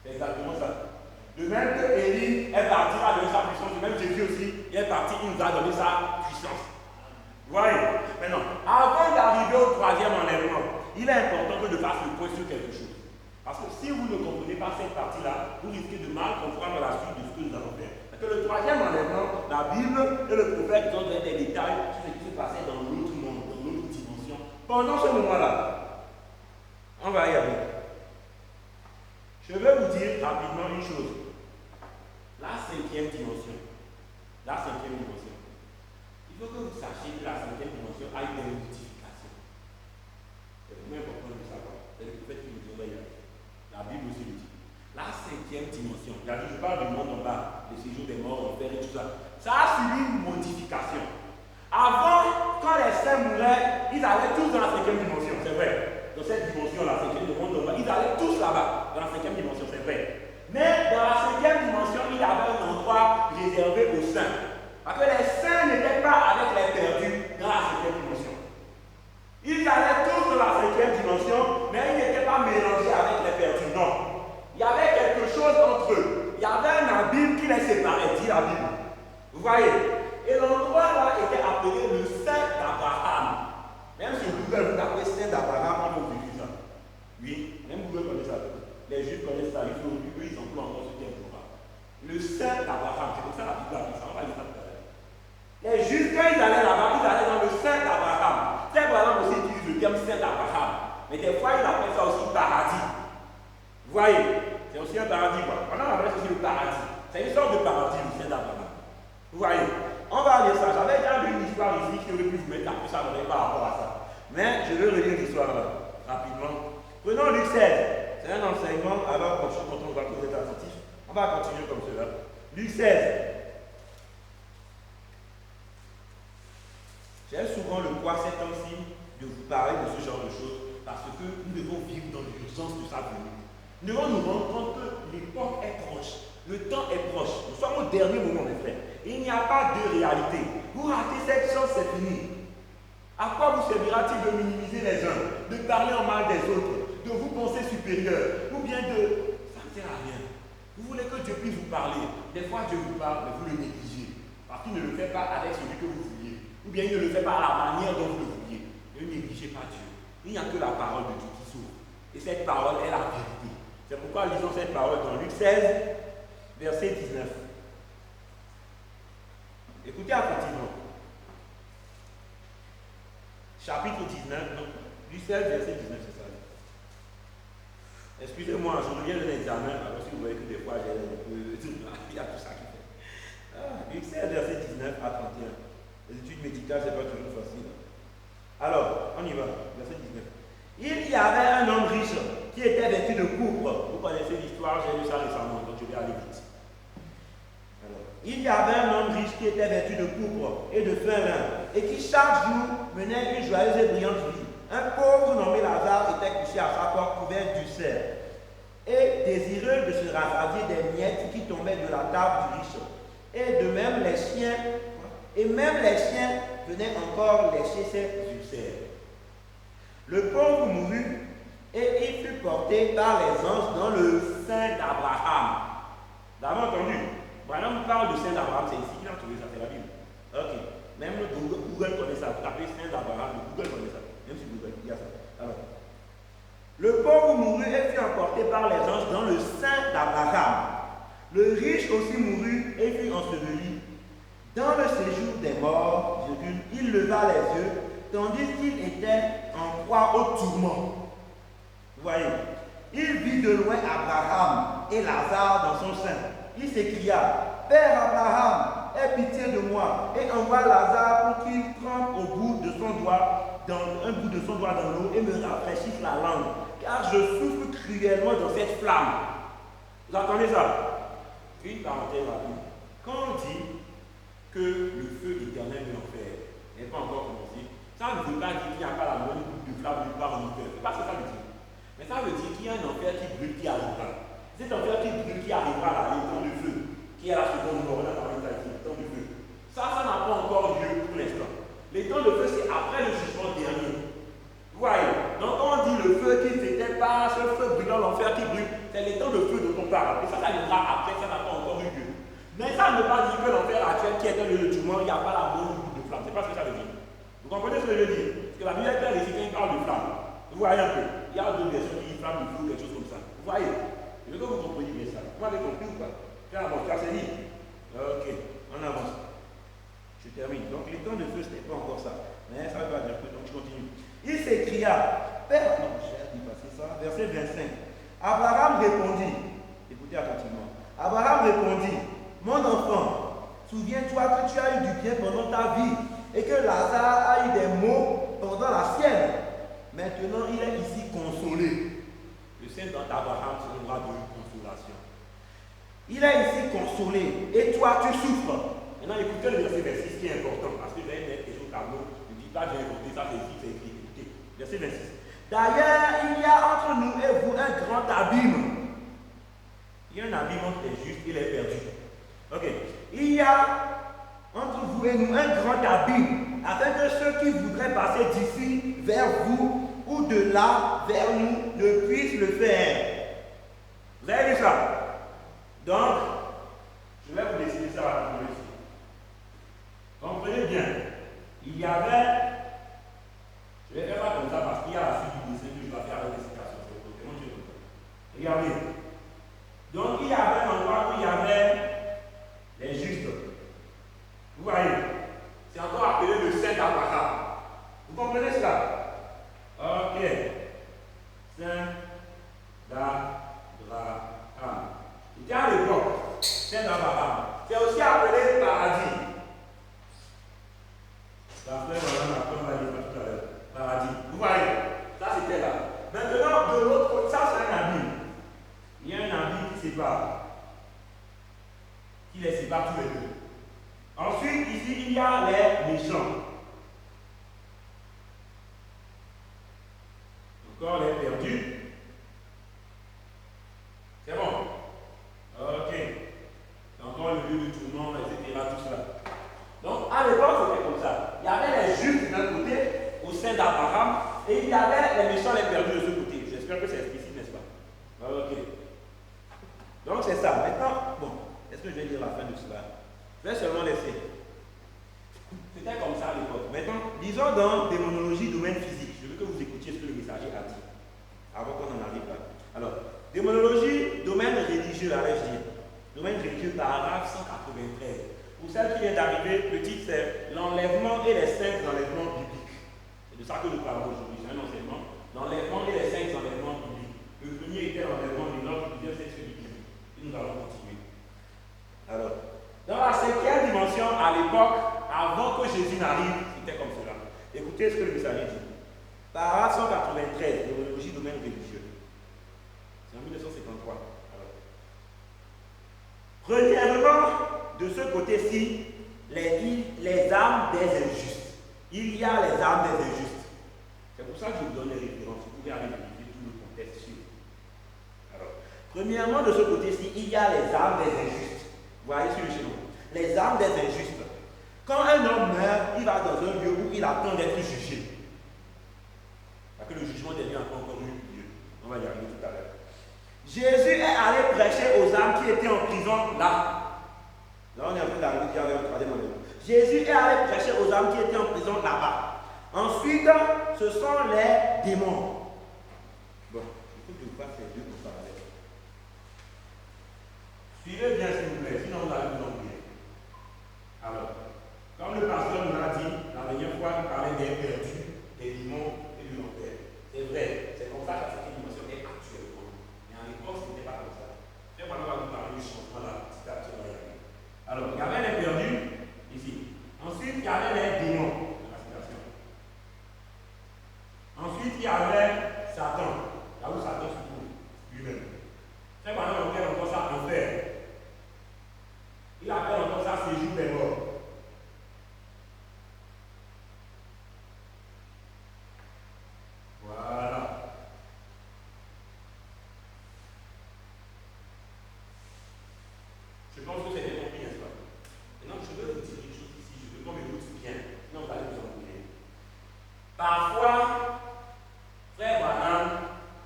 C'est exactement ça. De même que Élie est parti à donner sa puissance, de même Jésus aussi il est parti, il nous a donné sa puissance. Vous voyez? Maintenant, avant d'arriver au 3e enlèvement, il est important que je fasse le point sur quelque chose. Parce que si vous ne comprenez pas cette partie-là, vous risquez de mal comprendre la suite de ce que nous allons faire. Parce que le 3e enlèvement, la Bible et le prophète donnent des détails sur ce qui se passait dans l'autre monde, dans l'autre dimension. Pendant ce moment-là, on va y aller. Je vais vous dire rapidement une chose. La 5e dimension. La 5e dimension. Il faut que vous sachiez que la 5e dimension a une modification. C'est vraiment important de savoir. C'est le prophète qui nous dit, la Bible aussi le dit. La 5e dimension. Je parle du monde en bas, le séjour des morts, l'enfer et tout ça. Ça a subi une modification. Avant, quand les saints mouraient, ils allaient tous dans la 5e dimension, c'est vrai. Dans cette dimension, la 5e, le monde en bas, ils allaient tous là-bas, dans la 5e dimension, c'est vrai. Mais dans la 5e dimension, il y avait un endroit réservé aux saints. Parce que les saints n'étaient pas avec les perdus dans la 5e dimension. Ils allaient tous dans la 5e dimension, mais ils n'étaient pas mélangés avec les perdus, non. Il y avait quelque chose entre eux. Il y avait un abîme qui les séparait, dit la Bible. Vous voyez? Et l'endroit là était appelé le Saint d'Abraham. Même si Google vous appelez Saint d'Abraham, on vous dit ça. Oui, même Google connaît ça. Les Juifs connaissent ça. Eux, ils emploient encore ce terme-là. Le Saint d'Abraham, c'est comme ça la Bible a dit ça. On va dire ça tout à l'heure. Les Juifs, quand ils allaient là-bas, ils allaient dans le Saint d'Abraham. Saint d'Abraham aussi utilise le terme Saint d'Abraham. Mais des fois, ils appellent ça aussi paradis. Vous voyez? C'est aussi un paradis, quoi. On appelle ça aussi le paradis. C'est une sorte de paradis, le Saint d'Abraham. Vous voyez? On va lire ça. J'avais déjà lu une histoire ici qui aurait pu vous mettre la puce à l'oreille par rapport à ça. Mais je vais relire l'histoire là, rapidement. Prenons Luc 16. C'est un enseignement, alors quand on va que vous êtes attentifs, on va continuer comme cela. Luc 16. J'aime souvent le croire ces temps-ci de vous parler de ce genre de choses parce que nous devons vivre dans l'urgence de sa venue. Nous devons nous rendre compte que l'époque est proche, le temps est proche. Nous sommes au dernier moment, mes frères. Il n'y a pas de réalité. Vous ratez cette chance, c'est fini. À quoi vous servira-t-il de minimiser les uns, de parler en mal des autres, de vous penser supérieur, ou bien de... Ça ne sert à rien. Vous voulez que Dieu puisse vous parler. Des fois, Dieu vous parle, mais vous le négligez. Parce qu'il ne le fait pas avec celui que vous vouliez. Ou bien il ne le fait pas à la manière dont vous le vouliez. Ne négligez pas Dieu. Il n'y a que la parole de Dieu qui s'ouvre. Et cette parole est la vérité. C'est pourquoi lisons cette parole dans Luc 16, verset 19. Écoutez attentivement. Chapitre 19, donc, Luc 16, verset 19, c'est ça. Excusez-moi, je reviens de l'examen, alors si vous voyez que des fois j'ai un peu... Il y a tout ça qui fait. Luc 16, verset 19 à 31. Les études médicales, c'est pas toujours facile. Alors, on y va, verset 19. Il y avait un homme riche qui était vêtu de pourpre. Vous connaissez l'histoire, j'ai lu ça récemment, donc je vais aller vite. Alors, il y avait un homme riche qui était vêtu de pourpre et de fin lin, et qui chaque jour menait une joyeuse et brillante vie. Un pauvre nommé Lazare était couché à sa porte couvert d'ulcères, et désireux de se rassasier des miettes qui tombaient de la table du riche. Et de même les chiens, venait encore lécher ses ulcères. Le pauvre mourut et il fut porté par les anges dans le sein d'Abraham. Vous avez entendu? Branham parle de sein d'Abraham, c'est ici qu'il a trouvé ça, c'est la Bible. Ok. Même le Google connaît ça. Vous tapez sein d'Abraham, le Google connaît ça. Même si Google, il y a ça. Alors, le pauvre mourut et fut emporté par les anges dans le sein d'Abraham. Le riche aussi mourut et fut enseveli. Dans le séjour des morts, il leva les yeux, tandis qu'il était en proie au tourment. Vous voyez, il vit de loin Abraham et Lazare dans son sein. Il s'écria, Père Abraham, aie pitié de moi et envoie Lazare pour qu'il trempe un bout de son doigt dans l'eau et me rafraîchisse la langue, car je souffre cruellement dans cette flamme. Vous entendez ça? Une parenthèse rapide. Quand on dit que le feu éternel de l'enfer n'est pas encore commencé, ça ne veut pas dire qu'il n'y a pas la moindre goutte de flamme nulle part en enfer. C'est pas ce que ça veut dire. Mais ça veut dire qu'il y a un enfer qui brûle, qui arrivera. Cet enfer qui brûle, qui arrivera là, les temps de feu, qui est la seconde mort, on a parlé de ça ici, les temps de feu. Ça n'a pas encore lieu pour l'instant. Les temps de feu, c'est après le jugement dernier. Vous voyez? Donc quand on dit le feu qui n'était pas ce feu brûlant, l'enfer qui brûle, c'est les temps de feu dont on parle. Et ça viendra après, ça n'a pas encore eu lieu. Mais ça ne veut pas dire que l'enfer actuel qui est dans le tourment, il n'y a pas la bonne goutte de flamme. C'est pas ce que ça veut dire. Vous comprenez ce que je veux dire? Parce que la Bible est claire ici quand il parle de flamme. Vous voyez un peu? Il y a d'autres versions qui disent flamme de feu ou quelque chose comme ça. Vous voyez? Je veux que vous compreniez bien ça. Vous m'avez compris ou pas? Bon, ça c'est dit. Ok, on avance. Je termine. Donc les temps de feu, ce n'est pas encore ça. Mais ça va dire que donc je continue. Il s'écria, Père, non, j'ai dépassé ça. Verset 25. Abraham répondit, écoutez attentivement. Abraham répondit, mon enfant, souviens-toi que tu as eu du bien pendant ta vie et que Lazare a eu des maux pendant la sienne. Maintenant, il est ici consolé. Le sein d'Abraham sera de consolation. Il est ici consolé et toi tu souffres. Maintenant, écoutez le verset 26 qui est important parce que je vais mettre quelque chose au tableau. Ne dis pas j'ai inventé ça, c'est ici, c'est écrit. Écoutez, verset 26. D'ailleurs, il y a entre nous et vous un grand abîme. Il y a un abîme entre les justes et les perdus. Ok. Il y a entre vous et nous un grand abîme, afin que ceux qui voudraient passer d'ici vers vous ou de là vers nous ne puissent le faire. Vous avez vu ça? Donc, je vais vous dessiner ça rapidement ici. Comprenez bien. Il y avait, je vais faire ça comme ça parce qu'il y a la suite du dessin que je dois faire avec les citations. Regardez. Donc il y avait un endroit où il y avait les justes. Vous voyez, c'est encore appelé le sein d'Abraham. Vous comprenez cela? Ok. Sein d'Abraham. C'était à l'époque, sein d'Abraham. C'est aussi appelé paradis. Paradis. Vous voyez, ça c'était là. Maintenant, de l'autre côté, ça c'est un abîme. Il y a un abîme qui sépare. Qui les sépare tous les deux. Ensuite, ici, il y a les méchants. Encore les perdus. C'est bon. Ok. C'est encore le lieu du tourment, etc. Tout cela. Donc, à l'époque, c'était comme ça. Il y avait les justes d'un côté, au sein d'Abraham, et il y avait les méchants, les perdus de ce côté. J'espère que c'est explicite, n'est-ce pas? Ok. Donc, c'est ça. Maintenant, bon, est-ce que je vais lire la fin de cela? Je vais seulement laisser. C'était comme ça à l'époque. Maintenant, disons dans démonologie, domaine physique. Je veux que vous écoutiez ce que le messager a dit. Avant qu'on en arrive là. Alors, démonologie, domaine religieux, allez-je dire. Domaine religieux, paragraphe 193. Pour celle qui vient d'arriver, le titre c'est l'enlèvement et les 5 enlèvements bibliques. C'est de ça que nous parlons aujourd'hui. C'est un enseignement. L'enlèvement et les 5 enlèvements bibliques. Le premier était l'enlèvement de l'homme, le deuxième c'est celui biblique. Et nous allons continuer. Alors, dans la 5e dimension, à l'époque, avant que Jésus n'arrive, c'était comme cela. Écoutez ce que le messager dit. Paragraphe 193, démonologie, domaine religieux. C'est en 1953. Alors. Premièrement, de ce côté-ci, les âmes des injustes. Il y a les âmes des injustes. C'est pour ça que je vous donne les références. Vous pouvez aller vérifier tout le contexte sur. Alors, premièrement, de ce côté-ci, il y a les âmes des injustes. Vous voyez sur le schéma. Les âmes des injustes. Quand un homme meurt, il va dans un lieu où il attend d'être jugé. Parce que le jugement des lieux n'a pas encore eu lieu. On va y arriver tout à l'heure. Jésus est allé prêcher aux âmes qui étaient en prison là. Là, on est en train d'arriver qui avait un troisième élément. Jésus est allé prêcher aux âmes qui étaient en prison là-bas. Ensuite, ce sont les démons. Bon, il faut que je fasse ces deux en parallèle. Suivez bien s'il vous plaît, sinon vous allez vous ennuyer. Alors, comme le pasteur nous l'a dit, la dernière fois, il parlait des perdus, des démons et de l'enfer. C'est vrai, c'est comme ça que cette dimension est actuellement. Mais à l'époque, ce n'était pas comme ça. C'est pourquoi on va vous parler du changement là, petit à petit. Alors, il y avait les perdus, ici. Ensuite, il y avait les démons. Ensuite, il y avait Satan, là où Satan se trouve lui-même. C'est pourquoi on appelle encore ça enfer. Il appelle encore ça séjour des morts. Voilà. Je pense que c'était compris, n'est-ce pas? Maintenant, je veux vous dire quelque chose ici. Je veux qu'on m'écoute bien. Sinon, vous allez vous embrouiller. Parfois, frère Branham,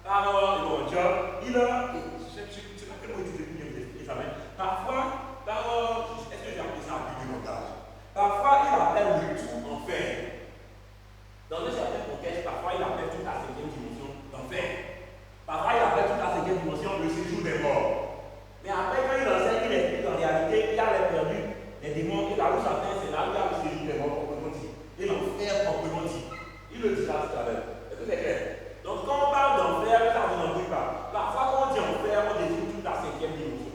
par mon job, il a. Je ne sais pas quel mot utiliser pour bien vous expliquer ça, mais parfois, est-ce que j'ai appelé ça un bibliomongage? Parfois, il appelle le tout enfer. Dans un certain contexte, parfois, il appelle toute la cinquième dimension d'enfer. Parfois, il appelle toute la cinquième dimension le séjour des morts. Mais après, quand il enseigne, il explique en réalité qu'il y a les perdus, les démons, et là où Satan, c'est là où il y a le séjour des morts, proprement dit. Et l'enfer, proprement dit. Il le dira tout à l'heure. Est-ce que c'est clair? Donc, quand on parle d'enfer, ça ne vous embrouille pas. Parfois, quand on dit enfer, on désigne toute la cinquième dimension.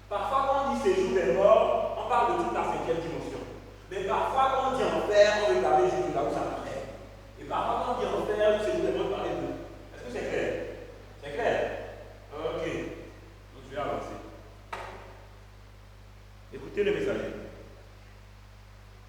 Parfois, quand on dit séjour des morts, on parle de toute la cinquième dimension. Mais parfois, quand on dit enfer, on veut parler juste de là où ça va faire. Et parfois, quand on dit enfer, séjour des morts, on parle de. Est-ce que c'est clair? C'est clair? Ok. Donc, je vais avancer. Écoutez le messager.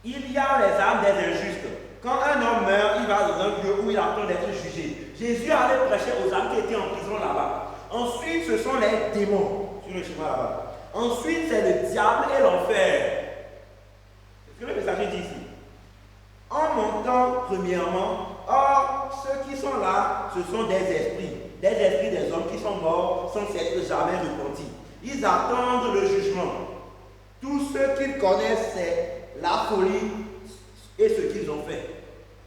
Il y a les âmes des injustes. Quand un homme meurt, il va dans un lieu où il attend d'être jugé. Jésus allait prêcher aux âmes qui étaient en prison là-bas. Ensuite, ce sont les démons sur le chemin là-bas. Ensuite, c'est le diable et l'enfer. C'est ce que le messager dit ici. En montant, premièrement, or, ceux qui sont là, ce sont des esprits des hommes qui sont morts sans s'être jamais repentis. Ils attendent le jugement. Tout ce qu'ils connaissent, c'est la folie et ce qu'ils ont fait.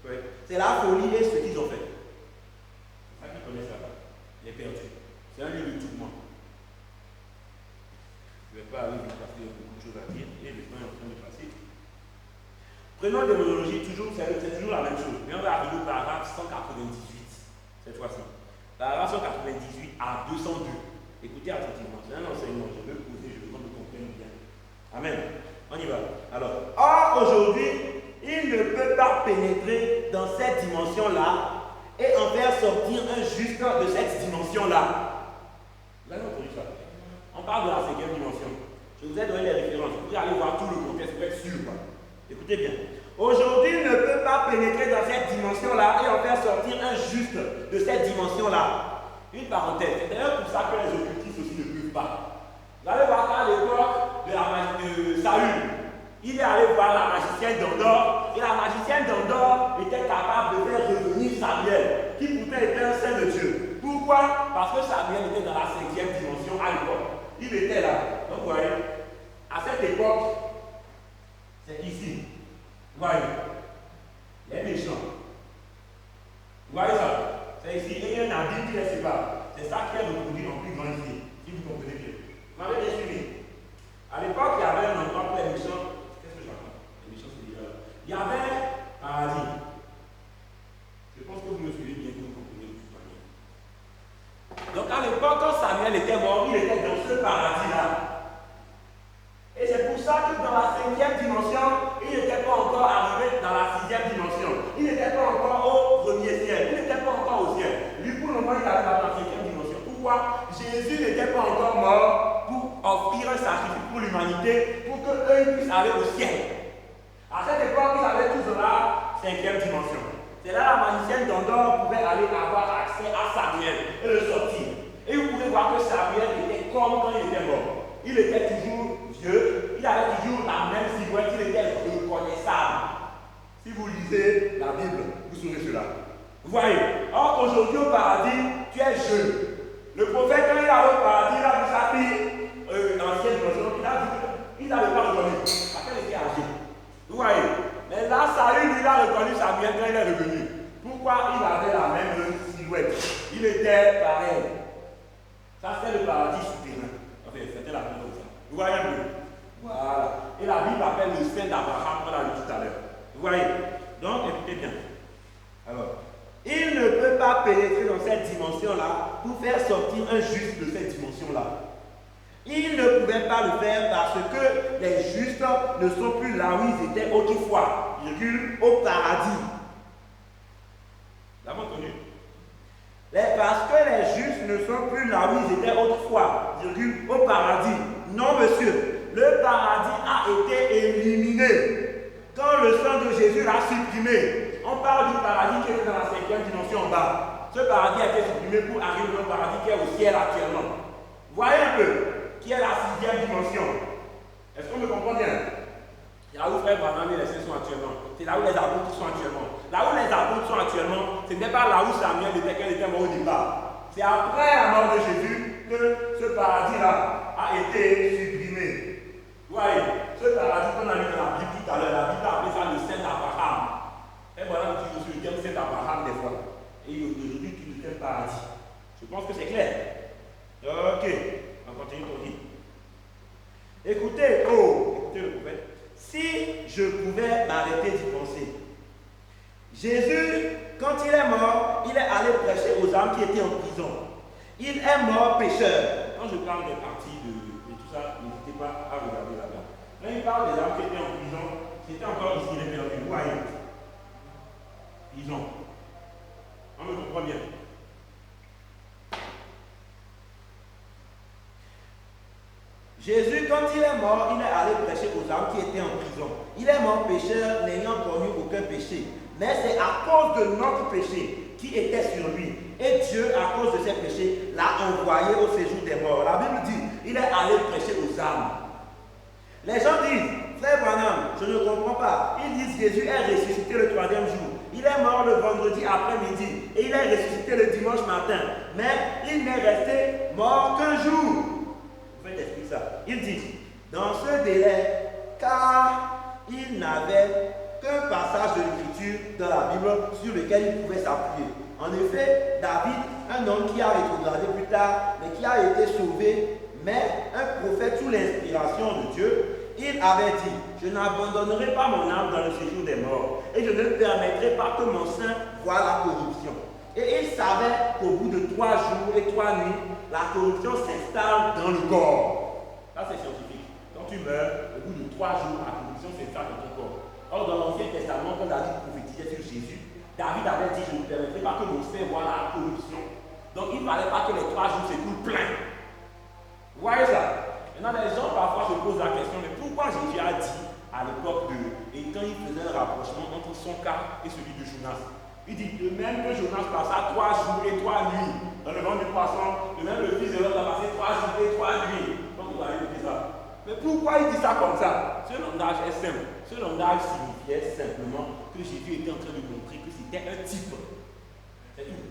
Oui. C'est la folie et ce qu'ils ont fait. C'est ça qu'ils connaissent là-bas. Les perdus. C'est un lieu de tourment. Je ne vais pas aller vite parce qu'il y a beaucoup de choses à dire et le temps est en train de passer. Prenons démonologie, c'est toujours la même chose. Mais on va arriver au paragraphe 198 cette fois-ci. Paragraphe 198 à 202. Écoutez attentivement, c'est un enseignement. Je veux poser, je veux qu'on me comprenne bien. Amen. On y va. Alors, or aujourd'hui, il ne peut pas pénétrer dans cette dimension-là et en faire sortir un juste de cette dimension-là. Vous avez entendu ça? On parle de la cinquième dimension. Je vous ai donné les références. Vous pouvez aller voir tout le contexte pour être sûr. Écoutez bien. Aujourd'hui, il ne peut pas pénétrer dans cette dimension-là et en faire sortir un juste de cette dimension-là. Une parenthèse. C'est d'ailleurs pour ça que les occultistes aussi ne peuvent pas. Vous allez voir qu'à l'époque de Saül, il est allé voir la magicienne d'Endor, et la magicienne d'Endor était capable de faire revenir Samuel, qui pourtant était un saint de Dieu. Pourquoi? Parce que Samuel était dans la cinquième dimension à l'époque. Il était là. Donc vous voyez, à cette époque, c'est ici. Vous voyez, les méchants. Vous voyez ça? C'est ici. Et il y a un abîme qui les sépare. C'est ça qui est reproduit en plus grand ici. Si vous comprenez bien. Vous m'avez bien suivi. À l'époque, il y avait un endroit pour les méchants. Qu'est-ce que je raconte? Les méchants, c'est déjà là. Il y avait paradis. Je pense que vous me suivez bien, que vous comprenez de toute manière. Donc à l'époque, quand Samuel était mort, il était dans ce paradis-là. Et c'est pour ça que dans la cinquième dimension, il n'était pas encore arrivé dans la sixième dimension. Il n'était pas encore au premier ciel. Il n'était pas encore au ciel. Lui, pour le moment, il arrive dans la cinquième dimension. Pourquoi? Jésus n'était pas encore mort pour offrir un sacrifice pour l'humanité, pour qu'eux puissent aller au ciel. À cette époque, ils avaient tous dans la cinquième dimension. C'est là la magicienne d'Endor pouvait aller avoir accès à Samuel et le sortir. Et vous pouvez voir que Samuel était comme quand il était mort. Il était toujours vieux, il avait toujours la même silhouette, il était reconnaissable. vous lisez la Bible, vous saurez cela. Vous voyez? Or, aujourd'hui au paradis, tu es jeune. Le prophète, quand il est au paradis, il a vu sa fille ancienne dimension, il n'avait pas reconnu, parce qu'elle était âgée. Vous voyez? Mais là, Saül, il a reconnu sa mère quand il est revenu. Pourquoi? Il avait la même silhouette. Il était pareil. Ça, c'est le paradis souterrain. Enfin, c'était la même chose. Vous voyez un peu? Voilà. Et la Bible appelle le sein d'Abraham, on l'a lu tout à l'heure. Vous voyez? Donc, écoutez bien. Alors, il ne peut pas pénétrer dans cette dimension-là pour faire sortir un juste de cette dimension-là. Il ne pouvait pas le faire parce que les justes ne sont plus là où ils étaient autrefois, virgule, au paradis. L'avez entendu? Parce que les justes ne sont plus là où ils étaient autrefois, virgule, au paradis. Non, monsieur, le paradis a été éliminé quand le sang de Jésus l'a supprimé. On parle du paradis qui est dans la 5e dimension en bas. Ce paradis a été supprimé pour arriver au paradis qui est au ciel actuellement. Voyez un peu, qui est la 6e dimension. Est-ce qu'on me comprend bien? C'est là où frère Branham et les saints sont actuellement. C'est là où les apôtres sont actuellement. Là où les apôtres sont actuellement, ce n'est pas là où Samuel était quand il était mort au départ. C'est après la mort de Jésus que ce paradis-là a été supprimé. Vous voyez, ce paradis qu'on a mis dans la Bible tout à l'heure, la Bible a appelé ça le Saint Abraham. Et voilà, on utilise le terme Saint Abraham des fois. Et aujourd'hui, tu le terme paradis. Je pense que c'est clair. Ok, on continue ton vie. Écoutez, écoutez le prophète. Si je pouvais m'arrêter d'y penser, Jésus, quand il est mort, il est allé prêcher aux âmes qui étaient en prison. Il est mort pécheur. Quand je parle des parties de tout ça, n'hésitez pas à regarder là-bas. Quand il parle des âmes qui étaient en prison, c'était encore ici les perdus. Vous voyez? Prison. On me comprend bien. Jésus, quand il est mort, il est allé prêcher aux âmes qui étaient en prison. Il est mort pécheur, n'ayant commis aucun péché. Mais c'est à cause de notre péché qui était sur lui. Et Dieu, à cause de ses péchés, l'a envoyé au séjour des morts. La Bible dit, il est allé prêcher aux âmes. Les gens disent, frère Branham, je ne comprends pas. Ils disent, Jésus est ressuscité le 3e jour. Il est mort le vendredi après-midi. Et il est ressuscité le dimanche matin. Mais il n'est resté mort qu'un jour. Je vais t'expliquer ça. Il dit, dans ce délai, car il n'avait qu'un passage de l'écriture dans la Bible sur lequel il pouvait s'appuyer. En effet, David, un homme qui a rétrogradé plus tard, mais qui a été sauvé, mais un prophète sous l'inspiration de Dieu, il avait dit, je n'abandonnerai pas mon âme dans le séjour des morts, et je ne permettrai pas que mon sein voie la corruption. Et il savait qu'au bout de 3 jours et 3 nuits, la corruption s'installe dans le corps. Ça, c'est scientifique. Quand tu meurs, au bout de 3 jours, la corruption s'installe dans ton corps. Or, dans l'Ancien Testament, quand David prophétisait sur Jésus, David avait dit, je ne permettrai pas que mon sein voie la corruption. Donc, il ne fallait pas que les 3 jours s'écoulent plein. Vous voyez ça? Maintenant, les gens parfois se posent la question, mais pourquoi Jésus a dit à l'époque et quand il faisait un rapprochement entre son cas et celui de Jonas? Il dit, de même que Jonas passa 3 jours et 3 nuits dans le ventre du poisson, de même le fils de l'homme a passé 3 jours et 3 nuits. Donc vous allez dire ça. Mais pourquoi il dit ça comme ça? Ce langage est simple. Ce langage signifiait simplement que Jésus était en train de montrer que c'était un type. C'est tout.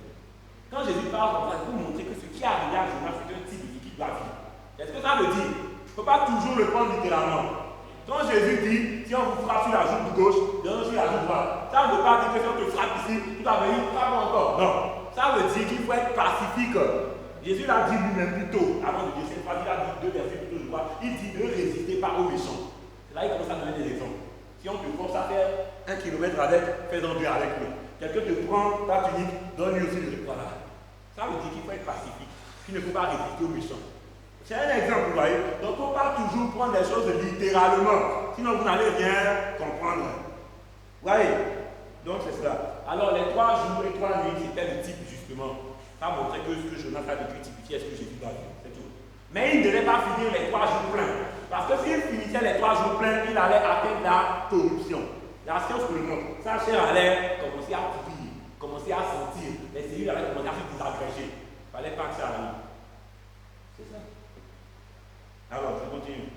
Quand Jésus parle comme ça, il faut montrer que ce qui est arrivé à Jonas, c'est un type de vie qui doit vivre. Est-ce que ça veut dire? Il ne faut pas toujours le prendre littéralement. Quand Jésus dit, si on vous frappe sur la joue gauche, donnez sur la joue droite, ça ne veut pas dire que si on te frappe ici, tu vas venir frapper encore. Non. Ça veut dire qu'il faut être pacifique. Jésus l'a dit lui-même plus tôt, avant de dire cette phrase, il a dit 2 versets plus tôt, je crois. Il dit ne résistez pas aux méchants. C'est là qu'il commence à donner des exemples. Si on te force à faire 1 kilomètre avec, fais-en 2 avec lui. Quelqu'un te prend ta tunique, donne-lui aussi le voilà. Ça veut dire qu'il faut être pacifique, qu'il ne faut pas résister aux méchants. C'est un exemple, vous voyez. Donc, il ne faut pas toujours prendre les choses littéralement. Sinon, vous n'allez rien comprendre. Vous voyez? Donc, c'est cela. Alors, les 3 jours et 3 nuits, c'était le type, justement. Ça montrait que ce que Jonas a vécu typifiait ce que Jésus a vu. C'est tout. Mais il ne devait pas finir les 3 jours pleins. Parce que s'il finissait les 3 jours pleins, il allait atteindre la corruption. La science nous le montre. Sa chair allait commencer à courir, commencer à sentir. Les cellules allaient commencer à se désagréger. Il ne fallait pas que ça arrive. C'est ça. Alors, je continue.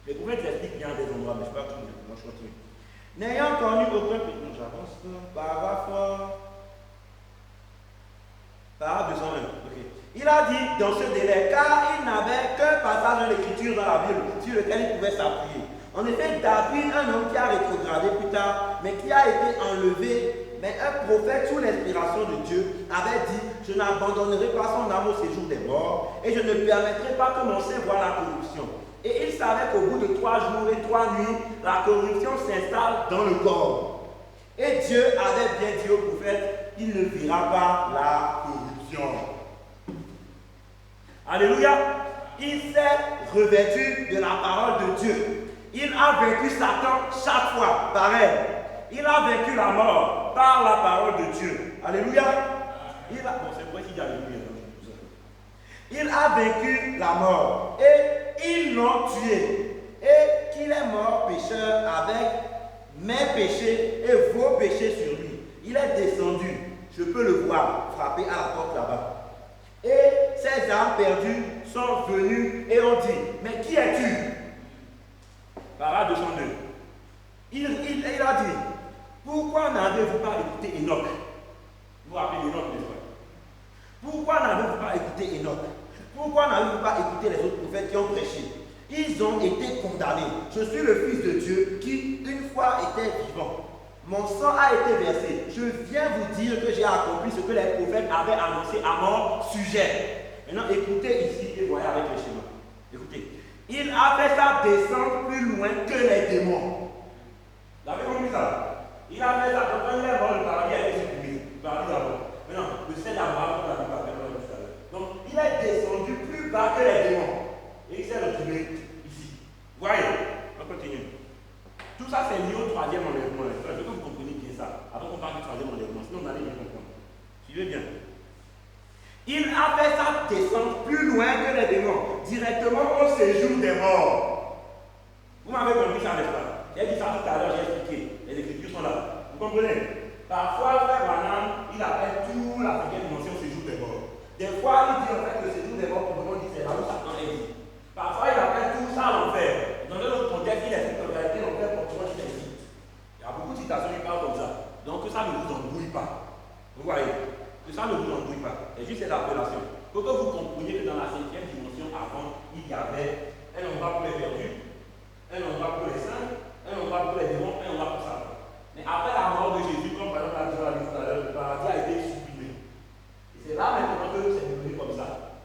Les prophètes expliquent bien des endroits, mais je ne sais pas tout. Moi, je continue. N'ayant connu aucun péché, j'avance. Paragraphe 201. Ok. Il a dit dans ce délai, car il n'avait qu'un passage de l'écriture dans la Bible sur lequel il pouvait s'appuyer. En effet, David, un homme qui a rétrogradé plus tard, mais qui a été enlevé, mais un prophète sous l'inspiration de Dieu, avait dit: je n'abandonnerai pas son âme au séjour des morts, et je ne permettrai pas que mon sein voie la corruption. Et il savait qu'au bout de 3 jours et 3 nuits, la corruption s'installe dans le corps. Et Dieu avait bien dit au prophète: il ne verra pas la corruption. Alléluia. Il s'est revêtu de la parole de Dieu. Il a vaincu Satan chaque fois, pareil. Il a vaincu la mort par la parole de Dieu. Alléluia. Bon, c'est vrai qu'il y a Alléluia. Il a vaincu la mort et ils l'ont tué. Et qu'il est mort pécheur avec mes péchés et vos péchés sur lui. Il est descendu, je peux le voir, frapper à la porte là-bas. Et ces âmes perdues sont venues et ont dit: mais qui es-tu? Parade 202. Il a dit: pourquoi n'avez-vous pas écouté Enoch? Vous vous rappelez Enoch, n'est-ce pas? Pourquoi n'avez-vous pas écouté Enoch? Pourquoi n'avez-vous pas écouté les autres prophètes qui ont prêché? Ils ont été condamnés. Je suis le Fils de Dieu qui, une fois, était vivant. Mon sang a été versé. Je viens vous dire que j'ai accompli ce que les prophètes avaient annoncé à mon sujet. Maintenant, écoutez ici et voyez avec les schémas. Écoutez. Il a fait ça descendre plus loin que les démons. Vous avez compris ça? Il a fait ça quand il est mort, le paradis a été supprimé. Le paradis d'abord. Maintenant, le ciel d'Abraham, on l'a vu par tout à l'heure. Donc, il est descendu plus bas que les démons. Et il s'est retrouvé ici. Voyez, on continue. Tout ça, c'est lié au 3e enlèvement. Je veux que vous compreniez bien ça. Avant qu'on parle du 3e enlèvement, sinon on allait bien comprendre. Suivez bien. Il a fait ça descendre plus loin que les démons, directement au séjour des morts. Vous m'avez compris ça, n'est-ce pas? J'ai dit ça tout à l'heure, j'ai expliqué. Les écritures sont là. Vous comprenez? Parfois, Frère Branham, il appelle tout la 5e dimension séjour des morts. Des fois, il dit en fait que le séjour des morts, pour le moment, c'est là où Satan est dit. Parfois, il appelle tout ça l'enfer. Dans un autre contexte, il explique en réalité l'enfer pour tout le monde qui existe. Il y a beaucoup de citations qui parlent comme ça. Donc, que ça ne vous embrouille pas. Vous voyez? Que ça ne vous embrouille pas. C'est juste l'appellation. Pour que vous compreniez que dans la 5e dimension, avant, il y avait un endroit pour les perdus, un endroit pour les saints, un endroit pour les démons, un endroit pour Satan. Mais après la mort de Jésus, comme par exemple la dit tout à l'heure, le paradis a été supprimé. Et c'est là maintenant que c'est devenu comme ça.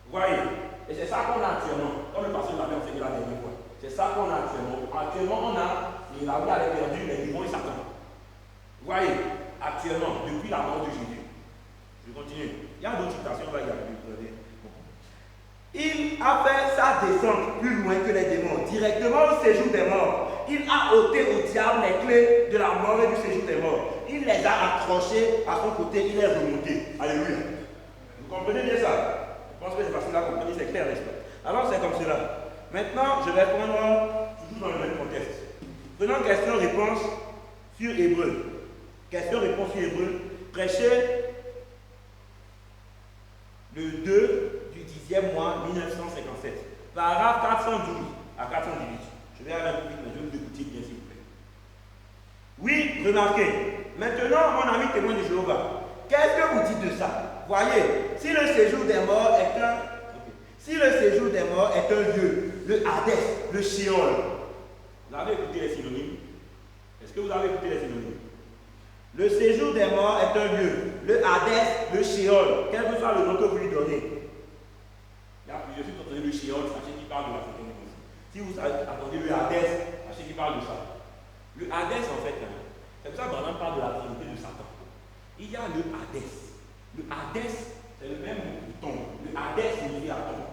Vous voyez? Et c'est ça qu'on a actuellement. Comme le pasteur l'avait enseigné la dernière fois. C'est ça qu'on a actuellement. Actuellement, on a la vie avec perdu, les démons et Satan. Vous voyez? Actuellement, depuis la mort de Jésus. Je continue. Il y a d'autres citations, on va y arriver. Il a fait sa descente plus loin que les démons, directement au séjour des morts. Il a ôté au diable les clés de la mort et du séjour des morts. Il les a accrochés à son côté, il est remonté. Alléluia. Vous comprenez bien ça? Je pense que c'est facile à comprendre, c'est clair, n'est-ce pas? Alors c'est comme cela. Maintenant, je vais prendre toujours dans le même contexte. Prenons question-réponse sur Hébreu. Question-réponse sur Hébreu. Prêché le 2 du 10e mois 1957. Paragraphe 412 à 418. Je vais aller un peu vite, mais je vais vous écouter bien s'il vous plaît. Oui, remarquez. Maintenant, mon ami témoin de Jéhovah, qu'est-ce que vous dites de ça? Voyez, si le séjour des morts est un lieu, le Hadès, le Sheol. Vous avez écouté les synonymes? Est-ce que vous avez écouté les synonymes? Le séjour des morts est un lieu, le Hadès, le Sheol, quel que soit le nom que vous lui donnez. Il y a plusieurs choses, entendez le Sheol, sachez qu'il parle de la cinquième dimension. Si vous attendez le Hadès, sachez qu'il parle de ça. Le Hadès, en fait, c'est pour ça que Branham parle de la trinité de Satan. Il y a le Hadès. Le Hadès, c'est le même mot pour tombe. Le Hadès signifie la tombe.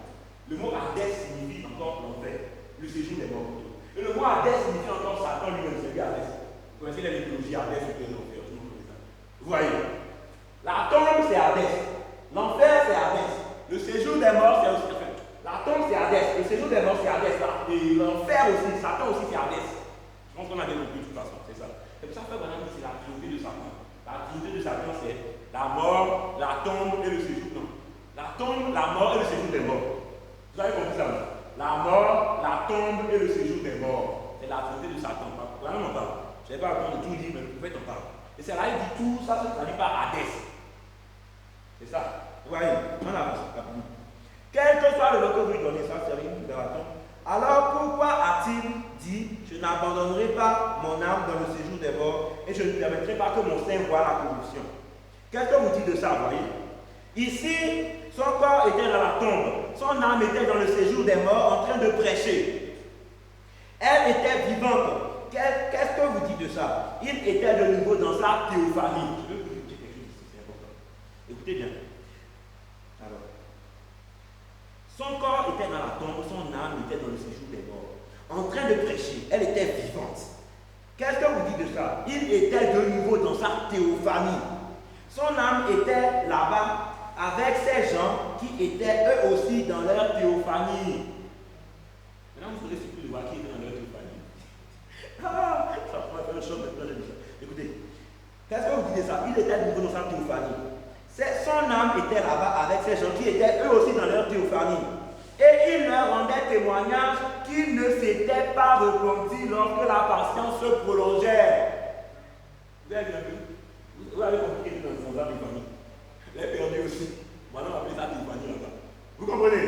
Le mot Hadès signifie encore l'enfer, le séjour des morts. Et le mot Hadès signifie encore Satan lui-même, c'est lui Hadès. Vous connaissez la mythologie Hadès ou bien l'enfer, tout le monde connaît ça. Vous voyez, la tombe c'est Hadès, l'enfer c'est Hadès, le séjour des morts c'est aussi. Enfin, la tombe c'est Hadès, le séjour des morts c'est Hadès, et l'enfer aussi, Satan aussi c'est Hadès. Je pense qu'on a bien compris de toute façon, c'est ça. C'est pour ça que maintenant c'est la trinité de Satan. La trinité de Satan c'est la mort, la tombe et le séjour. Non. La tombe, la mort et le séjour des morts. Vous avez compris ça? La mort, la tombe et le séjour des morts. C'est la trinité de Satan. Vraiment pas. Je n'ai pas le temps de tout lire, mais le prophète en parle. Et c'est là il dit tout ça se traduit par Hadès. C'est ça. Vous voyez, on avance. Quel que soit le nom que vous lui donnez, ça c'est une libération. Alors pourquoi a-t-il dit, je n'abandonnerai pas mon âme dans le séjour des morts et je ne permettrai pas que mon sein voie la corruption? Qu'est-ce que vous dites de ça, vous voyez? Ici, son corps était dans la tombe, son âme était dans le séjour des morts en train de prêcher. Elle était vivante. Qu'est-ce que vous dites de ça? Il était de nouveau dans sa théophanie. Je veux vous dire quelque chose ici, c'est important. Écoutez bien. Alors, son corps était dans la tombe, son âme était dans le séjour des morts, en train de prêcher. Elle était vivante. Qu'est-ce que vous dites de ça? Il était de nouveau dans sa théophanie. Son âme était là-bas avec ces gens qui étaient eux aussi dans leur théophanie. Maintenant, vous serez surpris de voir qui était dans leur théophanie. Ah, ça pourrait faire une chose maintenant, j'ai dit ça. Écoutez, qu'est-ce que vous dites de ça? Il était de nouveau dans sa théophanie. Son âme était là-bas avec ces gens qui étaient eux aussi dans leur théophanie. Et il leur rendait témoignage qu'ils ne s'étaient pas repentis lorsque la patience se prolongeait. Vous avez bien vu? Vous avez compris qu'il était dans son théophanie. Les perdus aussi. Maintenant, on appelle ça théophanie là-bas. Vous comprenez?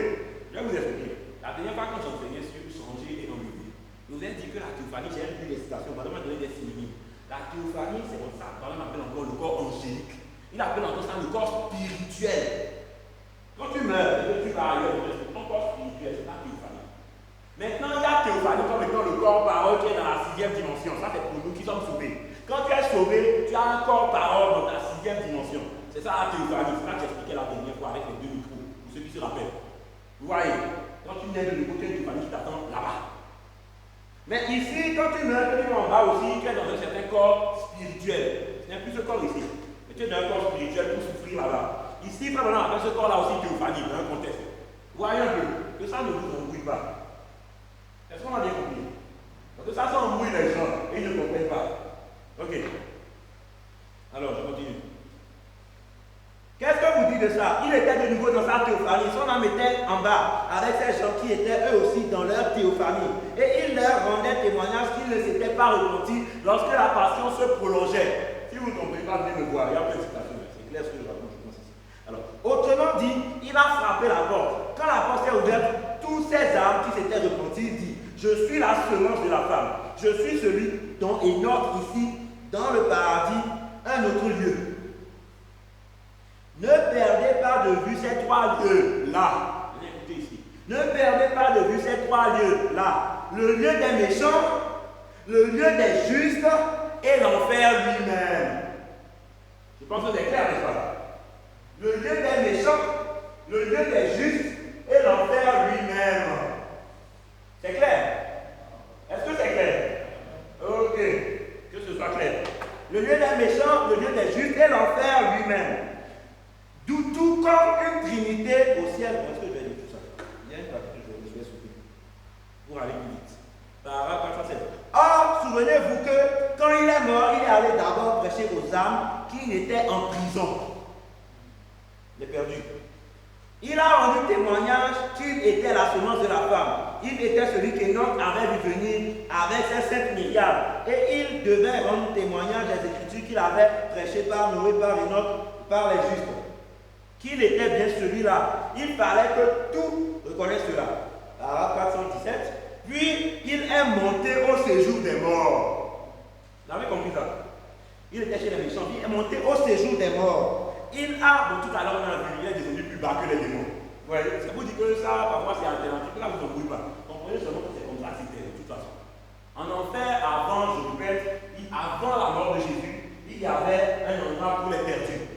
Je vais vous expliquer. La dernière fois quand j'enseignais sur changer et enlever, je vous ai dit que la théophanie, j'ai lu des citations, maintenant on m'a donné des synonymes. La théophanie, c'est comme ça. Maintenant, on appelle encore le corps angélique. Il appelle encore ça le corps spirituel. Quand tu meurs, tu vas ailleurs, ton corps spirituel, c'est la théophanie. Maintenant, il y a théophanie comme étant le corps parole qui est dans la 6e dimension. Ça, c'est pour nous qui sommes sauvés. Quand tu es sauvé, tu as un corps parole dans ta 6e dimension. C'est ça la théophanie. C'est ça que j'expliquais la dernière fois avec les 2 micros, pour ceux qui se rappellent. Vous voyez, quand tu nais de nouveau, tu as une théophanie qui t'attend là-bas. Mais ici, quand tu meurs, tu es en bas aussi, tu es dans un certain corps spirituel. Ce n'est plus ce corps ici. Tu es dans un corps spirituel pour souffrir là-bas. Ici, vraiment, avec ce corps-là aussi théophanie, dans un contexte. Voyez un peu, que ça ne vous embrouille pas. Est-ce qu'on a bien compris? Parce que ça embrouille les gens et ils ne comprennent pas. Ok. Alors, je continue. Qu'est-ce que vous dites de ça? Il était de nouveau dans sa théophanie. Son âme était en bas, avec ces gens qui étaient eux aussi dans leur théophanie. Et il leur rendait témoignage qu'ils ne s'étaient pas repentis lorsque la passion se prolongeait. Si vous ne comprenez pas, venez me voir. Il y a plein de citations. C'est clair ce que je raconte, je pense ici. Alors, autrement dit, il a frappé la porte. Quand la porte s'est ouverte, tous ces âmes qui s'étaient repentis disent: je suis la semence de la femme. Je suis celui dont Enoch ici, dans le paradis, un autre lieu. Ne perdez pas de vue ces 3 lieux-là. Écoutez ici. Ne perdez pas de vue ces 3 lieux-là. Le lieu des méchants, le lieu des justes et l'enfer lui-même. Je pense que c'est clair, n'est-ce pas? Le lieu des méchants, le lieu des justes et l'enfer lui-même. C'est clair? Est-ce que c'est clair? Ok, que ce soit clair. Le lieu des méchants, le lieu des justes et l'enfer lui-même. D'où tout comme une trinité au ciel. Est-ce que je vais dire tout ça? Il y a une partie que je vais sauter pour aller plus vite. Or, souvenez-vous que quand il est mort, il est allé d'abord prêcher aux âmes qui étaient en prison. Les perdus. Il a rendu témoignage qu'il était la semence de la femme. Il était celui qu'Enoch avait vu venir avec ses 7 milliards. Et il devait rendre témoignage des Écritures qu'il avait prêchées par Noé, par Enoch, par les justes. Qu'il était bien celui-là. Il fallait que tout reconnaisse cela. Arabe 417. Puis il est monté au séjour des morts. Vous avez compris ça? Il était chez les méchants. Il est monté au séjour des morts. Il a, bon, tout à l'heure on a vu, il est descendu plus bas que les démons. Ouais, ça vous dit que ça, parfois c'est alternatif. Là vous ne comprenez pas. Comprenez seulement que c'est comme ça, c'était de toute façon. En enfer, avant, je répète, avant la mort de Jésus, il y avait un endroit pour les perdus.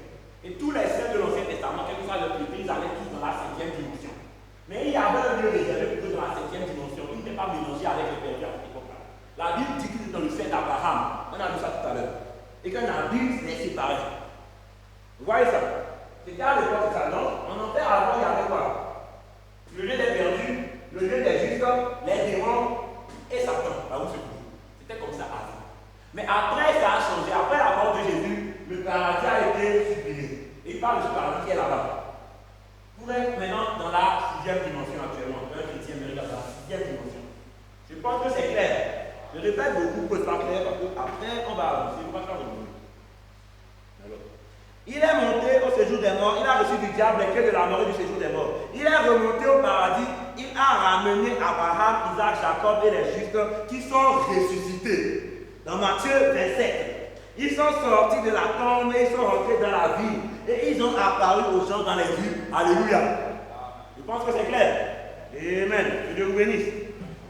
Et tous les saints de l'Ancien Testament, quel que soit leur piété, ils allaient tous dans la 5e dimension. Mais il y avait un lieu réservé pour eux dans la 5e dimension. Ils n'étaient pas mélangés avec les perdus à cette époque-là. La Bible dit qu'ils étaient dans le sein d'Abraham. On a vu ça tout à l'heure. Et quand la Bible les séparait. Vous voyez ça? C'était à l'époque de ça, non? En enfer, avant, il y avait quoi? Le lieu des perdus, le lieu des justes, les démons et Satan. Là où c'est tout. C'était comme ça avant. Mais après, ça a changé. Après la mort de Jésus, le paradis a été supprimé. Et il parle de ce paradis qui est là-bas. Pour être maintenant dans la 6e dimension actuellement. Un chrétien mérite dans la 6e dimension. Je pense que c'est clair. Je répète beaucoup pour que ça clair parce qu'après, on va avancer, on va faire le bruit. Alors, il est monté au séjour des morts, il a reçu du diable les clés de la mort et du séjour des morts. Il est remonté au paradis, il a ramené Abraham, Isaac, Jacob et les justes qui sont ressuscités. Dans Matthieu 27, ils sont sortis de la tombe et ils sont rentrés dans la ville et ils ont apparu aux gens dans les rues. Alléluia. Je pense que c'est clair. Amen. Que Dieu vous bénisse.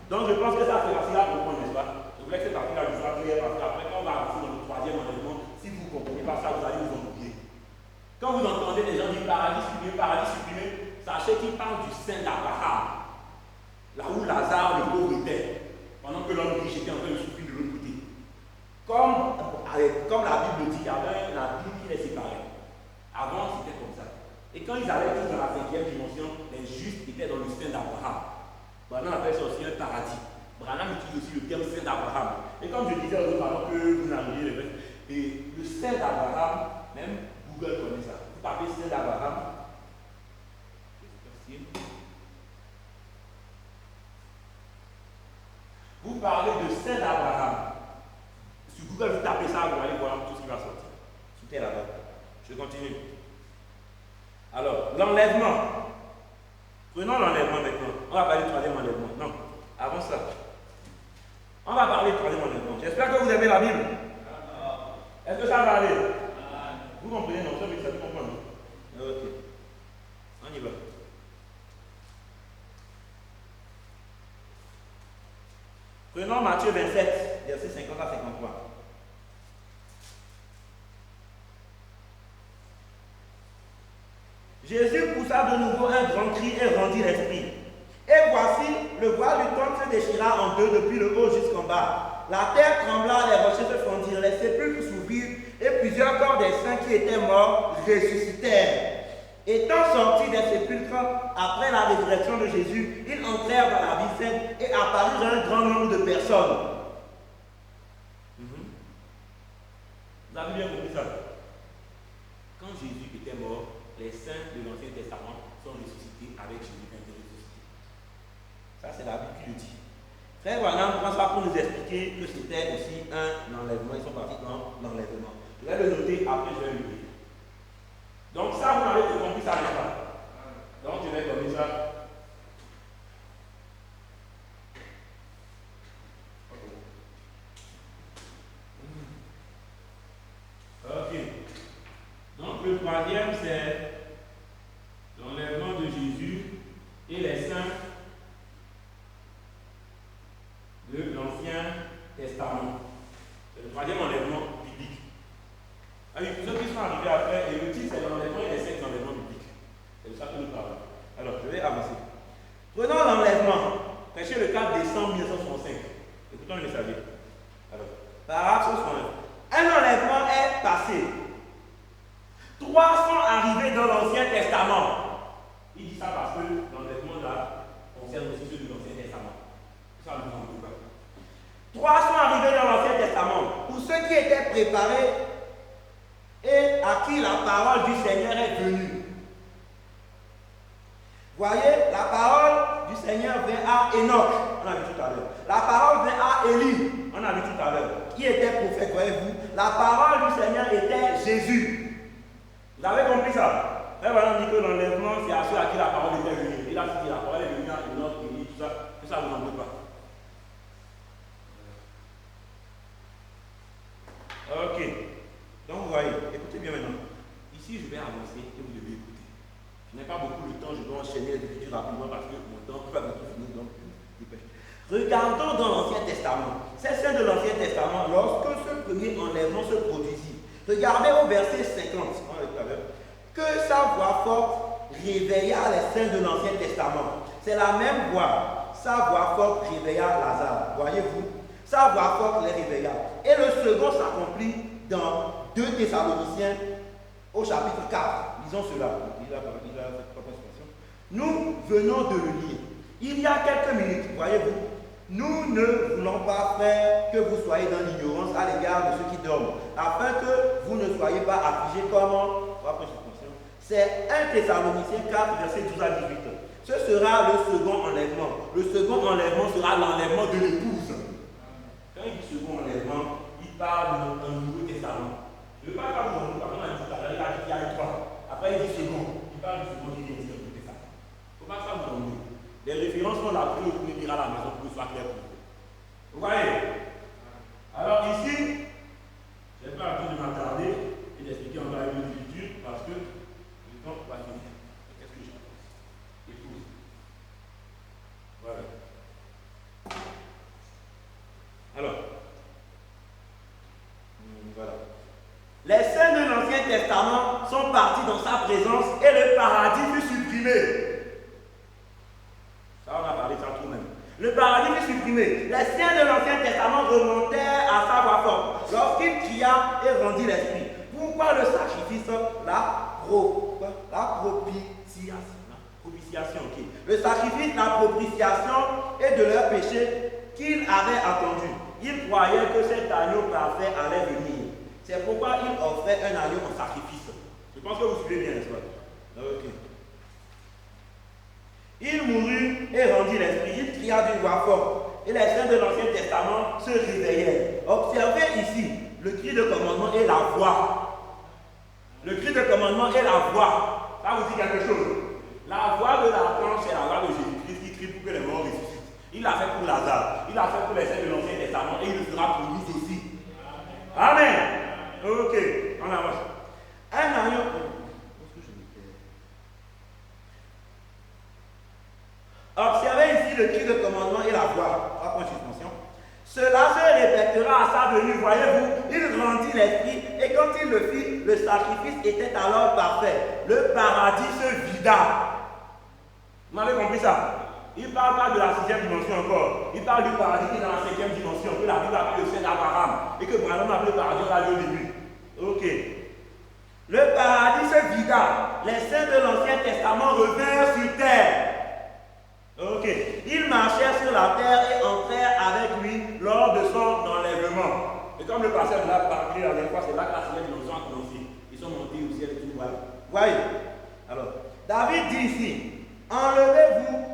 Donc je pense que ça c'est facile à comprendre, n'est-ce pas? Je voulais que cette partie-là vous soit claire parce qu'après quand on va avancer dans le troisième enlèvement, si vous ne comprenez pas ça, vous allez vous embrouiller. Quand vous entendez des gens dire paradis supprimé, sachez qu'ils parlent du sein d'Abraham. Là où Lazare, le pauvre, était, pendant que l'homme riche était en train de souffrir de l'autre côté. Comme la Bible dit, il y avait la Bible qui les séparait. Avant, c'était comme ça. Et quand ils allaient tous dans la 5e dimension, les justes étaient dans le sein d'Abraham. Branham appelle ça aussi un paradis. Branham utilise aussi le terme sein d'Abraham. Et comme je disais aux autres avant que vous n'arriviez, le sein d'Abraham, même Google connaît ça. Vous tapez sein d'Abraham. Vous parlez de sein d'Abraham. Sur Google, vous tapez ça, vous allez voir tout ce qui va sortir. Tout est là-bas. Je continue. Alors, l'enlèvement. Prenons l'enlèvement maintenant. On va parler du troisième enlèvement. Non, avant ça. On va parler du troisième enlèvement. J'espère que vous aimez la Bible. Est-ce que ça va aller? Vous comprenez? Non, ça vous comprenez. Ok. On y va. Prenons Matthieu 27, versets 50 à 53. Jésus poussa de nouveau un grand cri et rendit l'esprit. Et voici, le voile du temple se déchira en deux depuis le haut jusqu'en bas. La terre trembla, les rochers se fondirent, les sépulcres s'ouvrirent, et plusieurs corps des saints qui étaient morts ressuscitèrent. Étant sortis des sépulcres après la résurrection de Jésus, ils entrèrent dans la vie sainte et apparurent à un grand nombre de personnes. Vous avez bien compris ça? Quand Jésus était mort, les saints de l'Ancien Testament sont ressuscités avec Jésus quand il est ressuscité. Ça, c'est la Bible qui le dit. Frère Branham prend ça pour nous expliquer que c'était aussi un enlèvement. Ils sont partis dans l'enlèvement. Je vais le noter, après je vais le lire. Donc ça, vous m'avez compris ça, n'est-ce pas? Donc je vais donner ça. Ok. Donc le troisième, c'est l'enlèvement de Jésus et les saints de l'Ancien Testament. C'est le troisième enlèvement biblique. Alors, pour ceux qui sont arrivés après, et le titre c'est l'enlèvement et les cinq enlèvements bibliques. C'est de ça que nous parlons. Alors, je vais avancer. Prenons l'enlèvement. Prêchez le 4 décembre 1965. Écoutons le messager. Alors, paragraphe 61. Un enlèvement est passé. 300 arrivés dans l'Ancien Testament. Il dit ça parce que l'enlèvement là concerne aussi ceux de l'Ancien Testament. Ça nous en veut pas. 300 arrivés dans l'Ancien Testament. Pour ceux qui étaient préparés et à qui la parole du Seigneur est venue. Voyez, la parole du Seigneur vient à Enoch, on a vu tout à l'heure. La parole vient à Élie, on a vu tout à l'heure. Qui était prophète, voyez-vous? La parole du Seigneur était Jésus. Vous avez compris ça? Là, on dit que l'enlèvement, c'est à ceux à qui la parole était venue. Il a dit que la parole est venue à Enoch, Élie, tout ça. Tout ça, vous n'en veut pas. Ok. Donc, vous voyez, écoutez bien maintenant. Ici, je vais avancer et vous devez écouter. Je n'ai pas beaucoup de temps, je dois enchaîner les écritures rapidement parce que mon temps va bientôt finir. Donc, regardons dans l'Ancien Testament. C'est celle de l'Ancien Testament lorsque ce premier enlèvement se produisit. Regardez au verset 50. Que sa voix forte réveilla les saints de l'Ancien Testament. C'est la même voix. Sa voix forte réveilla Lazare. Voyez-vous? Sa voix forte les réveilla. Et le second s'accomplit dans 2 Thessaloniciens au chapitre 4. Lisons cela. Nous venons de le lire. Il y a quelques minutes, voyez-vous, nous ne voulons pas faire que vous soyez dans l'ignorance à l'égard de ceux qui dorment, afin que vous ne soyez pas affligés comme c'est 1 Thessaloniciens 4, verset 12 à 18. Ce sera le second enlèvement. Le second enlèvement sera l'enlèvement de l'épouse. parle d'un Nouveau Testament. Je ne veux pas parler d'un Nouveau Testament, il y a trois. Après, il dit second. Il parle du second qui vient dire Nouveau Testament. Il ne faut pas faire dans deux. Les références sont là pour vous lire à la maison pour que ce soit clair pour vous. Vous voyez? Alors ici, je n'ai pas le temps de m'attarder et d'expliquer en bas une écriture parce que le temps va finir. Qu'est-ce que j'en pense? Épouse. Voilà. Alors, voilà. Les saints de l'Ancien Testament sont partis dans sa présence et le paradis fut supprimé. Ça, on a parlé de ça tout de même. Le paradis fut supprimé. Les saints de l'Ancien Testament remontèrent à sa voix forte lorsqu'il cria et rendit l'esprit. Pourquoi le sacrifice? La propitiation. Okay. Le sacrifice, la propitiation est de leur péché qu'ils avaient attendu. Ils croyaient que cet agneau parfait allait venir. C'est pourquoi ils offraient un agneau en sacrifice. Je pense que vous suivez bien, n'est-ce pas? Ok. Il mourut et rendit l'esprit. Il cria d'une voix forte. Et les saints de l'Ancien Testament se réveillèrent. Observez ici, le cri de commandement et la voix. Le cri de commandement et la voix. Ça vous dit quelque chose? La voix de l'archange, c'est la voix de Jésus-Christ qui crie pour que les morts ressuscitent. Il l'a fait pour Lazare. Il l'a fait pour les saints de l'Ancien Testament et il le fera pour nous aussi. Amen. Ok, on avance. Un agneau. Observez ici le cri de commandement et la voix. Point suspension. Cela se répétera à sa venue, voyez-vous. Il rendit l'esprit et quand il le fit, le sacrifice était alors parfait. Le paradis se vida. Vous m'avez compris ça? Il ne parle pas de la 6e dimension encore. Il parle du paradis qui est dans la 5e dimension, que la Bible appelle le ciel d'Abraham et que Branham appelle le paradis au début. Ok. Le paradis se vida. Les saints de l'Ancien Testament revinrent sur terre. Ok. Ils marchèrent sur la terre et entrèrent avec lui lors de son enlèvement. Et comme le pasteur de la parlé la dernière fois, c'est là que la 6e dimension a commencé. Ils sont montés au ciel et tout. Voilà. Voyez. Alors, David dit ici, enlevez-vous.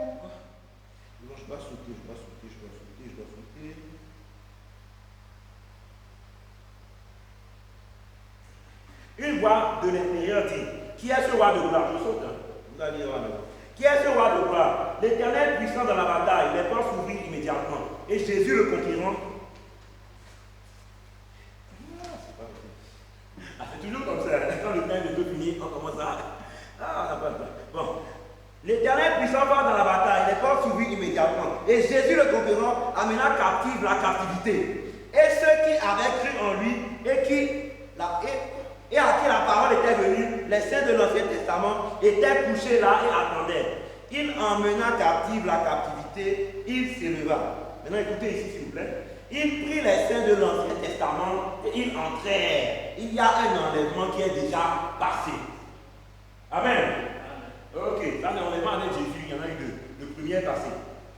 Je dois sauter. Une voix de l'intérieur dit, qui est ce roi de gloire? Je saute. Vous allez voir maintenant. Qui est ce roi de gloire? L'Éternel puissant dans la bataille, les portes s'ouvrirent immédiatement. Et Jésus le conquérant. C'est toujours comme ça. Quand le temps de tout finir, on commence à. On n'a pas le temps. Bon. L'Éternel puissant part dans la bataille, les portes s'ouvrirent immédiatement. Et Jésus le conquérant amena captive la captivité. Et ceux qui avaient cru en lui et à qui la parole était venue, les saints de l'Ancien Testament étaient couchés là et attendaient. Il emmena captive la captivité, il s'éleva. Maintenant écoutez ici s'il vous plaît. Il prit les saints de l'Ancien Testament et ils entrèrent. Il y a un enlèvement qui est déjà passé. Amen. Ok, ça c'est l'enlèvement avec Jésus, il y en a eu deux. Le premier est passé.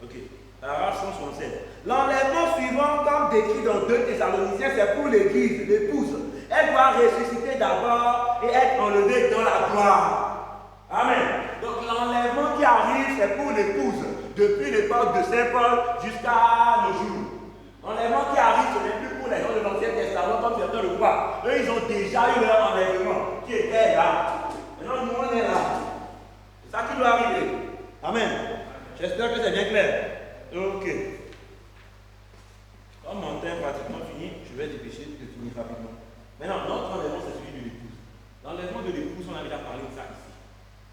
Ok. Paragraphe 167. L'enlèvement suivant, comme décrit dans 2 Thessaloniciens, c'est pour l'église, l'épouse. Elle doit ressusciter d'abord et être enlevée dans la gloire. Amen. Donc l'enlèvement qui arrive, c'est pour l'épouse, depuis l'époque de Saint Paul jusqu'à nos jours. L'enlèvement qui arrive, ce n'est plus pour les gens de l'Ancien Testament, comme certains le croient. Eux, ils ont déjà eu leur enlèvement, qui était là. Maintenant, nous, on est là. C'est ça qui doit arriver. Amen. J'espère que c'est bien clair. Ok. Comme mon temps est pratiquement fini, je vais dépêcher de finir rapidement. Maintenant, notre enlèvement, c'est celui de l'épouse. L'enlèvement de l'épouse, on a déjà parlé de ça ici.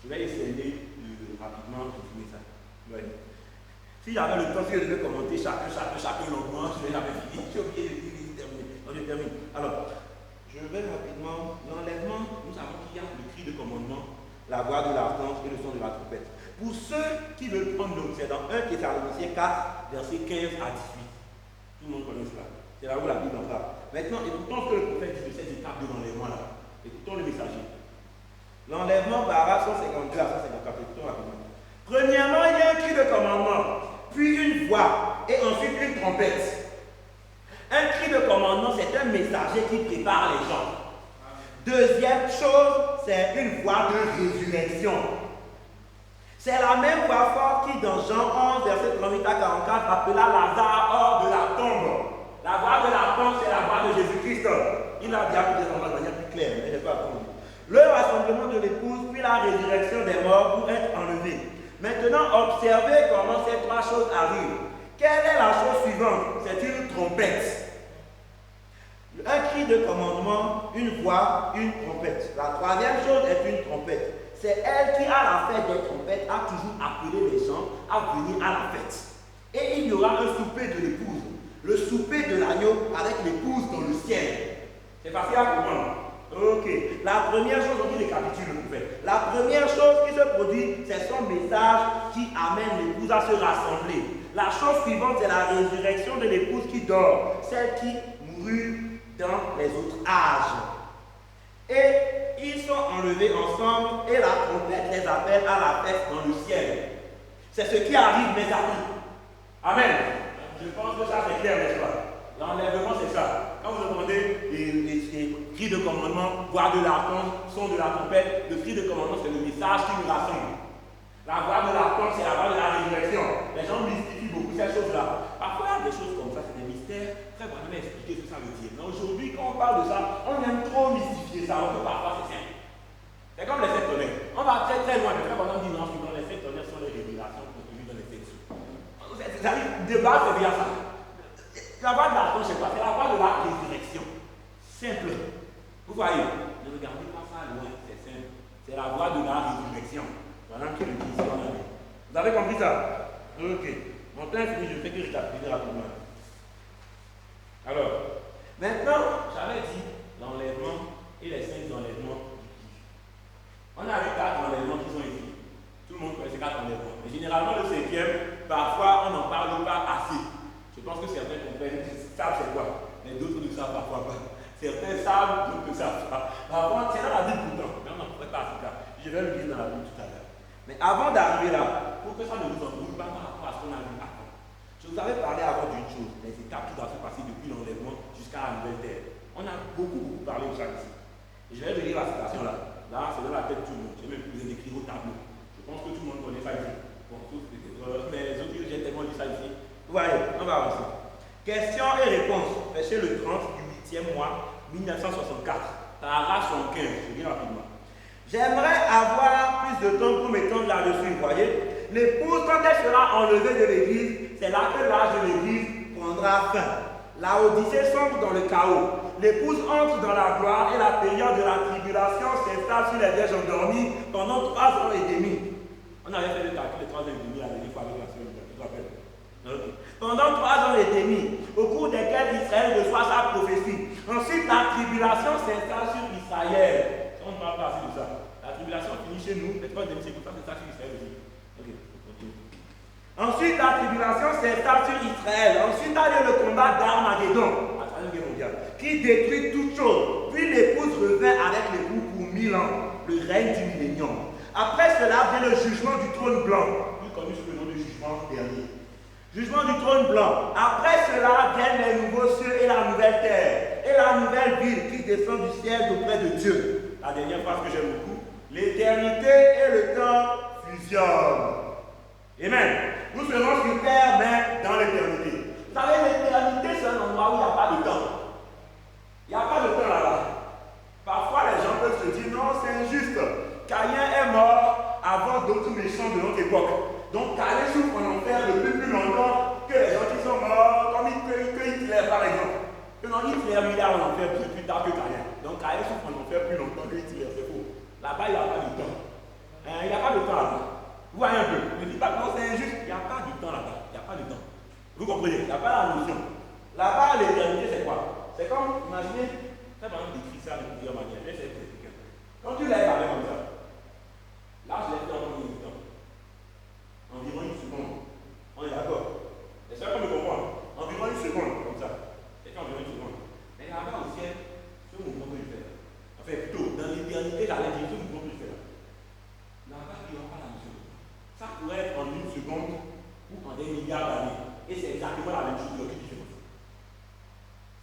Je vais essayer de rapidement continuer ça. Ouais. Si j'avais le temps, si je devais commenter chacun longuement, je vais jamais finir. J'ai oublié de dire, terminer. Donc, je termine. Alors, je vais rapidement. L'enlèvement, nous savons qu'il y a le cri de commandement, la voix de l'archange et le son de la trompette. Pour ceux qui veulent prendre note, c'est dans 1 Thessaloniciens 4, versets 15 à 18. Tout le monde connaît cela. C'est là où la Bible en parle. Maintenant, écoutons ce que le prophète dit de cette étape de l'enlèvement là. Écoutons le messager. L'enlèvement, paragraphe 152 à 154. Écoutons rapidement. Premièrement, il y a un cri de commandement, puis une voix, et ensuite une trompette. Un cri de commandement, c'est un messager qui prépare les gens. Deuxième chose, c'est une voix de résurrection. C'est la même voix forte qui, dans Jean 11, verset 38 à 44, appela Lazare hors de la tombe. La voix de la porte, c'est la voix de Jésus-Christ. Il a dit à plusieurs endroits de manière plus claire, mais je ne vais pas attendre. Le rassemblement de l'épouse, puis la résurrection des morts pour être enlevés. Maintenant, observez comment ces trois choses arrivent. Quelle est la chose suivante? C'est une trompette. Un cri de commandement, une voix, une trompette. La troisième chose est une trompette. C'est elle qui, à la fête des trompettes, a toujours appelé les gens à venir à la fête. Et il y aura un souper de l'épouse. Le souper de l'agneau avec l'épouse dans le ciel. C'est facile à comprendre. Ok. La première chose, on dit récapitule le prophète. La première chose qui se produit, c'est son message qui amène l'épouse à se rassembler. La chose suivante, c'est la résurrection de l'épouse qui dort, celle qui mourut dans les autres âges. Et ils sont enlevés ensemble et la trompette les appelle à la fête dans le ciel. C'est ce qui arrive, mes amis. Amen. Je pense que ça c'est clair, n'est-ce pas? L'enlèvement, c'est ça. Quand vous entendez les cris de commandement, voix de l'archange, son de la trompette, le cri de commandement, c'est le message qui nous rassemble. La voix de l'archange, c'est la voix de la résurrection. Les gens mystifient beaucoup ces choses-là. Parfois, il y a des choses comme ça, c'est des mystères. Frère, on va expliquer ce que ça veut dire. Mais aujourd'hui, quand on parle de ça, on aime trop mystifier ça, alors que parfois c'est simple. C'est comme les sept tonnerres. On va très très loin. Mais frère, on dit non, les sept tonnerres sont les révélations contenues dans les textes. De base, c'est bien ça. La voix de l'archange, c'est quoi? C'est la voix de la résurrection. Simple. Vous voyez? Ne regardez pas ça loin, c'est simple. C'est la voix de la résurrection. Voilà qui le dit ici en Allemagne. Vous avez compris ça? Ok. Mon temps est fini, je fais que récapituler rapidement. Alors, maintenant, j'avais dit l'enlèvement et les 5 enlèvements du kiff. On a les 4 enlèvements qui sont ici. Tout le monde connaît ces 4 enlèvements. Mais généralement, le 5e, parfois, on n'en parle pas assez. Je pense que certains comprennent, savent c'est quoi, mais d'autres ne savent parfois pas. Certains savent, d'autres ne savent pas. Parfois, c'est dans la Bible pourtant, mais on n'en pourrait pas en tout cas. Je vais le lire dans la Bible tout à l'heure. Mais avant d'arriver là, pour que ça ne vous embrouille pas par rapport à ce qu'on a vu avant, je vous avais parlé avant d'une chose, les étapes qui doivent se passer depuis l'enlèvement jusqu'à la nouvelle terre. On a beaucoup parlé de ça ici. Et je vais vous lire la citation là. Là, c'est dans la tête de tout le monde. Je vais même vous écrire au tableau. Je pense que tout le monde connaît ça ici. Bon, mais les autres, j'ai tellement lu ça ici. Vous voyez, on va avancer. Questions et réponses. Verset le 30 du 8e mois 1964. Paragraphe 75. Je lis rapidement. J'aimerais avoir plus de temps pour m'étendre là-dessus. Vous voyez, l'épouse, quand elle sera enlevée de l'église, c'est là que l'âge de l'église prendra fin. La Odyssée sombre dans le chaos. L'épouse entre dans la gloire et la période de la tribulation s'installe sur les vierges endormies pendant 3 ans et demi. On avait fait le calcul de 3 ans et demi à l'église avec la semaine, tu te rappelles? Okay. Pendant 3 ans et demi, au cours desquels Israël reçoit sa prophétie. Ensuite, la tribulation s'installe sur Israël. On ne parle pas assez de ça. La tribulation finit chez nous, mais 3 ans et demi, c'est comme ça, c'est ça sur Israël aussi. Okay. Ensuite, la tribulation s'installe sur Israël. Ensuite, a lieu le combat d'Armageddon, la Troisième Guerre mondiale, qui détruit toutes choses. Puis l'épouse revint avec l'époux pour 1000 ans, le règne du millénium. Après cela vient le jugement du trône blanc, plus connu sous le nom de jugement dernier. Jugement du trône blanc. Après cela viennent les nouveaux cieux et la nouvelle terre. Et la nouvelle ville qui descend du ciel auprès de Dieu. La dernière phrase que j'aime beaucoup. L'éternité et le temps fusionnent. Amen. Nous serons sur terre, mais dans l'éternité. Vous savez, l'éternité, c'est un endroit où il n'y a pas de temps. Il n'y a pas de temps là-bas. Parfois, les gens peuvent se dire, non, c'est injuste. Caïn est mort avant d'autres méchants de notre époque. Donc, Caïn souffre en enfer depuis plus longtemps que les gens qui sont morts, comme Hitler par exemple. Que non, Hitler il est en enfer plus tard que Caïn. Donc, Caïn souffre en enfer plus longtemps que Hitler, c'est faux. Là-bas, il n'y a pas de temps. Il n'y a pas de temps là-bas. Vous voyez un peu. Ne dites pas que non, c'est injuste. Il n'y a pas de temps là-bas. Il n'y a pas de temps. Vous comprenez? Il n'y a pas la notion. Là-bas, l'éternité, c'est quoi? C'est comme, imaginez, ça va décrire ça de plusieurs manières. Quand tu lèves avec comme ça, là, je l'ai fait en combien de temps? Environ 1 seconde. On est d'accord? Est-ce qu'on me comprend? Environ 1 seconde, comme ça. C'est environ 1 seconde. Mais là-bas au ciel, ce mouvement que je fais là. Enfin, plutôt, dans l'éternité, j'allais dire ce mouvement que je fais là. Là-bas, il n'y aura pas la notion. Ça pourrait être en 1 seconde ou en des milliards d'années. Et c'est exactement la même chose, il n'y a aucune différence.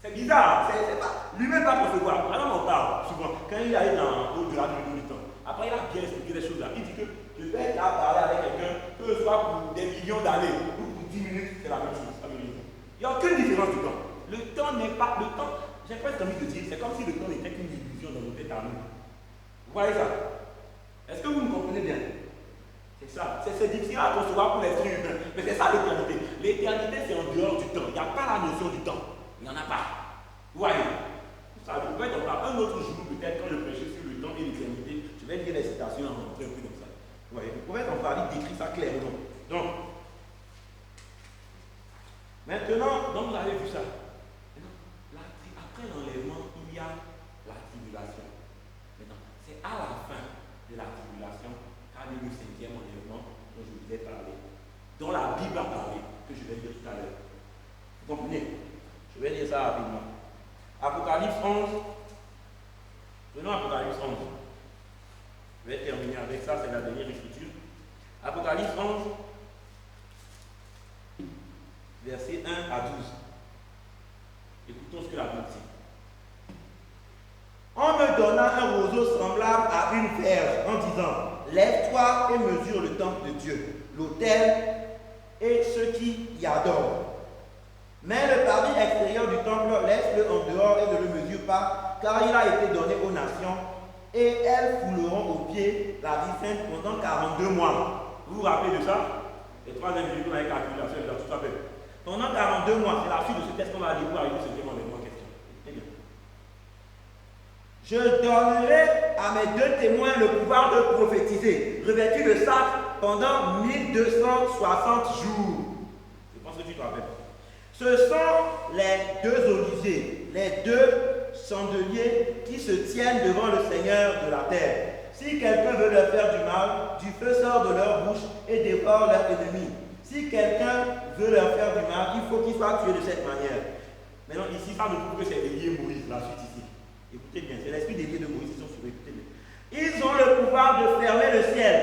C'est bizarre, c'est pas. Lui-même pas concevoir. Maintenant, on parle souvent. Quand il arrive au-delà du temps, après, il a bien expliqué les choses là. Il dit que je vais être là parler avec quelqu'un, que ce soit pour des millions d'années ou pour 10 minutes, c'est la même chose. Il n'y a aucune différence du temps. Le temps n'est pas. Le temps, j'ai presque envie de dire, c'est comme si le temps n'était qu'une illusion dans nos têtes à nous. Vous voyez ça? Est-ce que vous me comprenez bien? C'est ça. C'est difficile à concevoir pour l'esprit humain. Mais c'est ça l'éternité. L'éternité, c'est en dehors du temps. Il n'y a pas la notion du temps. Il n'y en a pas. Vous voyez? Ça vous pouvez en parler un autre jour, peut-être quand je prêcherai sur le temps et l'éternité. Je vais lire les citations en rentrant un peu comme ça. Vous voyez? Vous pouvez en parler, décrire ça clairement. Donc, maintenant, vous avez vu ça. Après l'enlèvement, il y a la tribulation. Maintenant, c'est à la fin de la tribulation qu'a eu le 5e enlèvement dont je vous ai parlé, dont la Bible a parlé, que je vais lire tout à l'heure. Vous comprenez? Je vais lire ça rapidement. Apocalypse 11. Prenons Apocalypse 11. Je vais terminer avec ça, c'est la dernière écriture. Apocalypse 11, versets 1 à 12. Écoutons ce que la Bible dit. On me donna un roseau semblable à une verge en disant: lève-toi et mesure le temple de Dieu, l'autel et ceux qui y adorent. Mais le parvis extérieur du temple, laisse-le en dehors et ne le mesure pas, car il a été donné aux nations, et elles fouleront aux pieds la vie sainte pendant 42 mois. Vous vous rappelez de ça? Les 3 individus avec la calculation, ils ont tout fait. Pendant 42 mois, c'est la suite de ce texte qu'on va aller pour arriver à ce thème avec moi question. Très bien. Je donnerai à mes 2 témoins le pouvoir de prophétiser, revêtus de sac pendant 1260 jours. Je pense que tu te rappelles. Ce sont les 2 oliviers, les 2 chandeliers qui se tiennent devant le Seigneur de la terre. Si quelqu'un veut leur faire du mal, du feu sort de leur bouche et dévore leurs ennemis. Si quelqu'un veut leur faire du mal, il faut qu'il soit tué de cette manière. Maintenant, ici, ça nous prouve que c'est Élie et Moïse, la suite ici. Écoutez bien, c'est l'esprit d'Élie et de Moïse qui sont sur eux. Écoutez bien. Ils ont le pouvoir de fermer le ciel,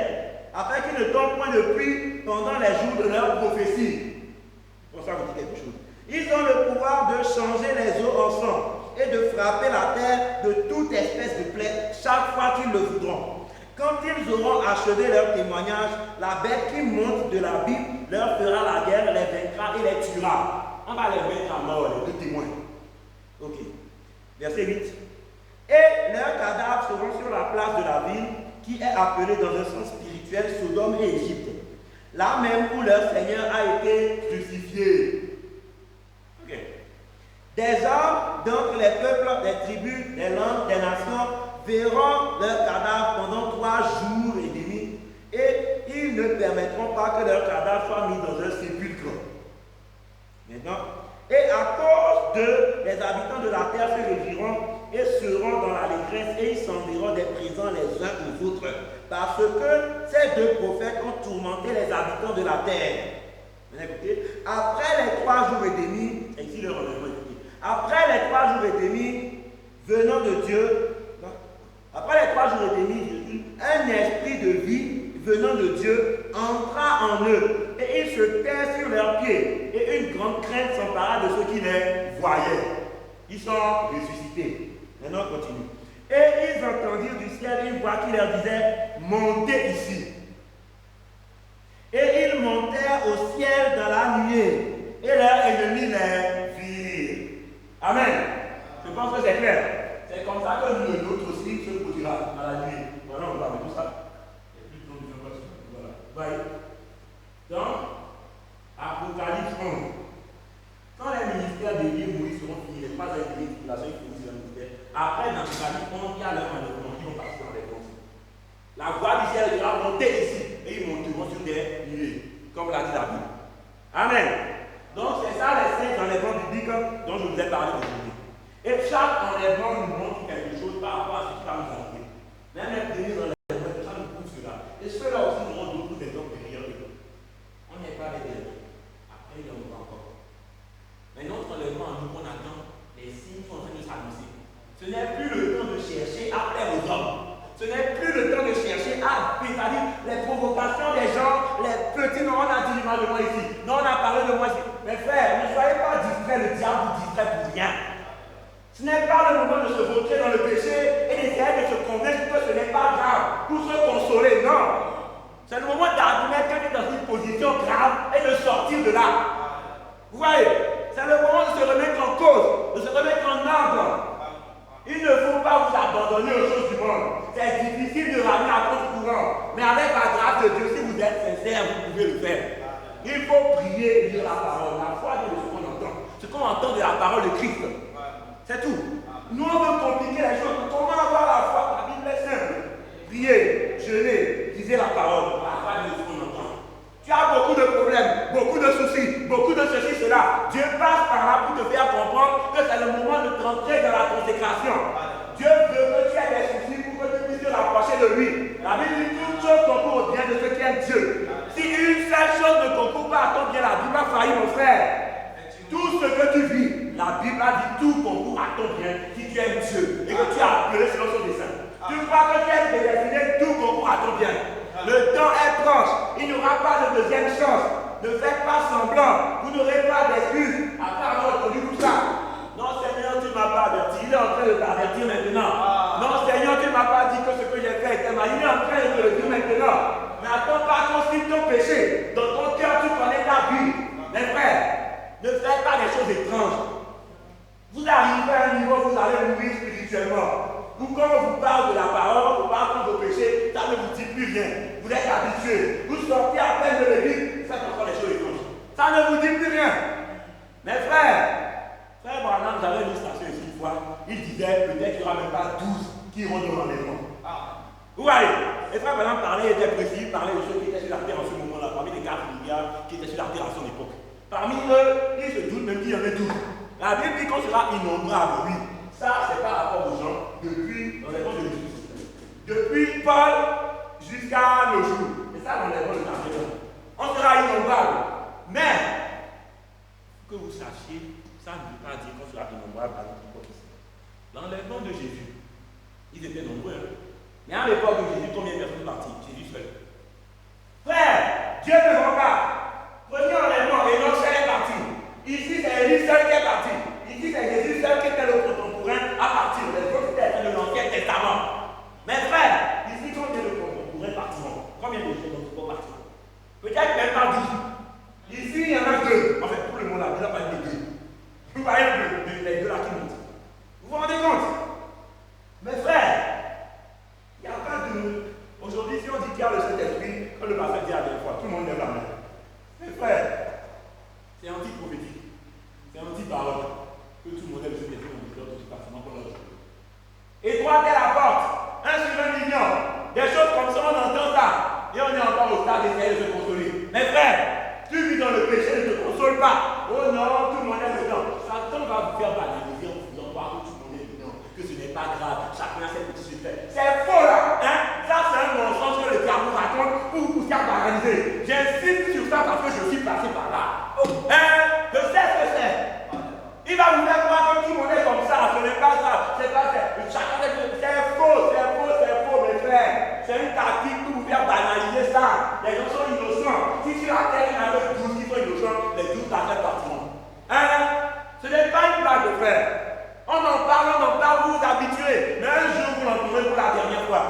afin qu'il ne tombe point de pluie pendant les jours de leur prophétie. Pour ça, vous dites quelque chose. Ils ont le pouvoir de changer les eaux en sang et de frapper la terre de toute espèce de plaie chaque fois qu'ils le voudront. Quand ils auront achevé leur témoignage, la bête qui monte de la Bible leur fera la guerre, les vaincra et les tuera. On va les mettre à mort, les 2 témoins. Ok. Verset 8. Et leurs cadavres seront sur la place de la ville, qui est appelée dans un sens spirituel Sodome et Égypte, là même où leur Seigneur a été crucifié. Ok. Des hommes d'entre les peuples, des tribus, des langues, des nations verront leurs cadavres pendant 3 jours et demi, et ils ne permettront pas que leurs cadavres soient mis dans un sépulcre. Maintenant, et à cause d'eux, les habitants de la terre se réjouiront et seront dans l'allégresse, et ils s'enverront des présents les uns aux autres, parce que ces 2 prophètes ont tourmenté les habitants de la terre. Maintenant, écoutez, après les 3 jours et demi, et ici le relèvement, écoutez, après les 3 jours et demi, venant de Dieu, après les 3 jours et demi, un esprit de vie venant de Dieu entra en eux, et ils se tinrent sur leurs pieds, et une grande crainte s'empara de ceux qui les voyaient. Ils sont ressuscités. Maintenant on continue. Et ils entendirent du ciel une voix qui leur disait: montez ici. Et ils montèrent au ciel dans la nuée, et leurs ennemis les virent. Amen. Je pense que c'est clair. C'est comme ça que le nôtre aussi se produira dans la nuit. Voilà, on parle de tout ça. Voilà. Donc, Apocalypse 11. Quand les ministères d'Élie et Moïse seront finis, les 3 années de tribulation, ils finissent leur ministère. Après, dans Apocalypse 11, il y a leur enlèvement, ils vont passer dans les bronzes. La voix du ciel sera montée ici, et ils monteront sur des nuées, comme l'a dit la Bible. Amen. Donc, c'est ça les 5 enlèvements bibliques dont je vous ai parlé aujourd'hui. Et chaque enlèvement nous montre quelque chose par rapport à ce qui va nous arriver. Même les premiers enlèvements, ça nous prouve cela. Et ceux-là aussi nous montrent beaucoup d'exemples derrière eux. On n'est pas les derniers. Après, il y en aura encore. Mais notre enlèvement, nous, on attend, les signes sont en train de s'annoncer. Ce n'est plus le temps de chercher à plaire aux hommes. Ce n'est plus le temps de chercher à, c'est-à-dire les provocations des gens, les petits. Non, on a dit du mal de moi ici. Non, on a parlé de moi ici. Mes frères, ne soyez pas distraits, le diable vous distrait pour rien. Ce n'est pas le moment de se vautrer dans le péché et d'essayer de se convaincre que ce n'est pas grave pour se consoler. Non. C'est le moment d'admettre qu'on est dans une position grave et de sortir de là. Vous voyez, C'est le moment de se remettre en cause, de se remettre en ordre. Il ne faut pas vous abandonner aux choses du monde. C'est difficile de ramener à votre courant. Mais avec la grâce de Dieu, si vous êtes sincère, vous pouvez le faire. Il faut prier et lire la parole. La foi vient de ce qu'on entend. Ce qu'on entend de la parole de Christ. C'est tout. Nous, on veut compliquer les choses. Comment avoir la foi? La Bible est simple. Priez, jeûnez, lisez la parole. La foi vient de ce qu'on entend. Tu as beaucoup de problèmes, beaucoup de soucis, beaucoup de ceci, cela. Dieu passe par là pour te faire comprendre que c'est le moment de t'entrer dans la consécration. Dieu veut que tu aies des soucis pour que tu puisses te rapprocher de lui. La Bible dit toute chose concourt au bien de ceux qui aiment Dieu. Si une seule chose ne concourt pas à ton bien, la Bible a failli, mon frère. Tout ce que tu vis, la Bible a dit tout concourt à ton bien si tu aimes Dieu et que tu as appelé selon son dessein. Tu crois que tu es prédestiné, tout concourt à ton bien. Le temps est proche. Il n'y aura pas de deuxième chance. Ne faites pas semblant. Vous n'aurez pas d'excuses après avoir entendu tout ça. Non, Seigneur, tu ne m'as pas averti. Il est en train de t'avertir maintenant. Non, Seigneur, tu ne m'as pas dit que ce que j'ai fait était mal. Il est en train de te le dire maintenant. Mais attends pas qu'on signe ton péché. Dans ton cœur, tu connais ta vie. Mes frères, ne faites pas des choses étranges. Vous arrivez à un niveau où vous allez mourir spirituellement. Ou quand on vous parle de la parole, on vous parle de vos péchés, ça ne vous dit plus rien. Vous êtes habitués. Vous sortez à peine de l'église, vous faites encore les choses étranges. Ça ne vous dit plus rien. Mes frères Branham, j'avais une station ici une fois, il disait peut-être qu'il n'y aura même pas 12 qui iront dans l'enlèvement. Vous voyez, les frères Branham parlaient, il était précis, il parlait de ceux qui étaient sur la terre en ce moment-là, parmi les 4 milliards qui étaient sur la terre à son époque. Parmi eux, ils se doutent même qu'il y en ait 12. La Bible dit qu'on sera innombrable, oui. Ça, c'est par rapport aux gens depuis l'enlèvement de Jésus. Depuis Paul jusqu'à nos jours. Et ça, l'enlèvement de Jésus. On sera innombrable. Mais, que vous sachiez, ça ne veut pas dire qu'on sera innombrable à notre époque ici. L'enlèvement de Jésus, ils étaient nombreux. Mais à l'époque de Jésus, combien de personnes sont parties? Jésus seul. Frère, Dieu ne ment pas. Prenez l'enlèvement et non, seul est parti. Ici, c'est Élie seul qui est parti. Ici, c'est Jésus seul qui était le contemporain à partir. Les autres étaient de l'Ancien Testament. Mes frères, ici, quand on est le contemporain partiront. Combien de gens sont partiront? Peut-être même pas 12. Ici, il y en a 2. En fait, tout le monde a déjà parlé de 2. Vous voyez les 2 là qui montent. Vous vous rendez compte? Mes frères, il n'y a pas de. Aujourd'hui, si on dit qu'il y a le Saint-Esprit, comme le pasteur dit à la fois, tout le monde lève la main. Mes frères, c'est anti-prophétique. C'est anti-parole. Que tout le monde ait le Saint-Esprit dans le cœur de ce passement pour l'autre. Étroite est la porte. 1 sur 1 million. Des choses comme ça, on entend ça. Et on est encore au stade d'essayer de se consoler. Mes frères, tu vis dans le péché, ne te console pas. Oh non, tout le monde est dedans. Satan va vous faire banaliser en vous disant que tout le monde est dedans. Que ce n'est pas grave. Chacun a ses petits secrets. C'est faux là. Hein? Ça, c'est un mensonge que le diable vous raconte pour vous faire banaliser. J'insiste sur ça parce que je suis passé par là. Je sais ce que c'est. Il va vous faire croire que tout le monde est comme ça, ce n'est pas ça, c'est pas ça. C'est faux, mes frères. C'est une tactique pour vous faire banaliser ça. Les gens sont innocents. Si sur la terre, il y en a 12 qui sont innocents, les 12 t'arrêtent partiront. Ce n'est pas une blague de frère. On en parle, vous vous habituez. Mais un jour, vous l'entendrez pour la dernière fois.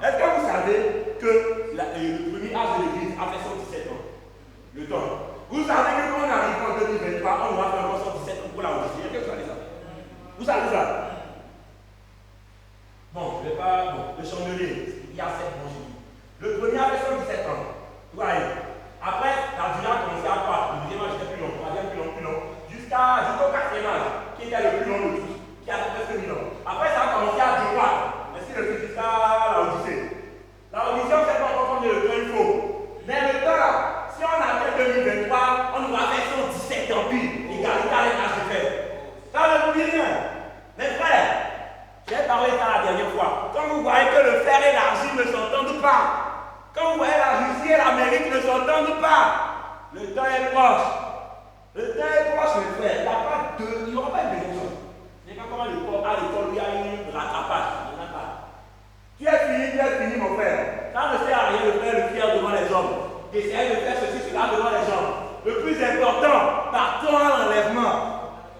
Est-ce que vous savez que le premier âge de l'église a fait 117 ans? Le temps. Vous savez que quand on arrive en 2023, on va faire encore 117 ans pour la Odyssée. Est-ce que vous savez ça? Vous savez ça? Bon, je ne vais pas. Bon, le chandelier, il y a 7 ans. Le premier a fait 117 ans. Vous voyez? Après, la durée a commencé à croître. Le deuxième âge était plus long, le troisième plus long. Jusqu'au quatrième âge, qui était le plus long de tous, qui a fait presque 1000 ans. Après, ça a commencé à décroître. Ainsi le fait jusqu'à la Odyssée. La Odyssée, on ne sait pas encore combien de temps il faut. Mais le temps là, si on atteint 2023, on nous va faire 117 ans pile. Égalité avec l'âge de fer. Ça ne vous dit rien. Mes frères, j'ai parlé ça la dernière fois. Quand vous voyez que le fer et l'argile ne s'entendent pas, quand vous voyez la Russie et l'Amérique ne s'entendent pas, le temps est proche. Le temps est proche, mes frères. Il n'y aura pas de deuxième. Il n'y a pas comme à l'école où il y a un rattrapage. Il n'y en a pas. Tu es fini, mon frère. Ça ne sert à rien de faire le fier devant les hommes. D'essayer de faire ceci, cela devant les gens. Le plus important, partons à l'enlèvement.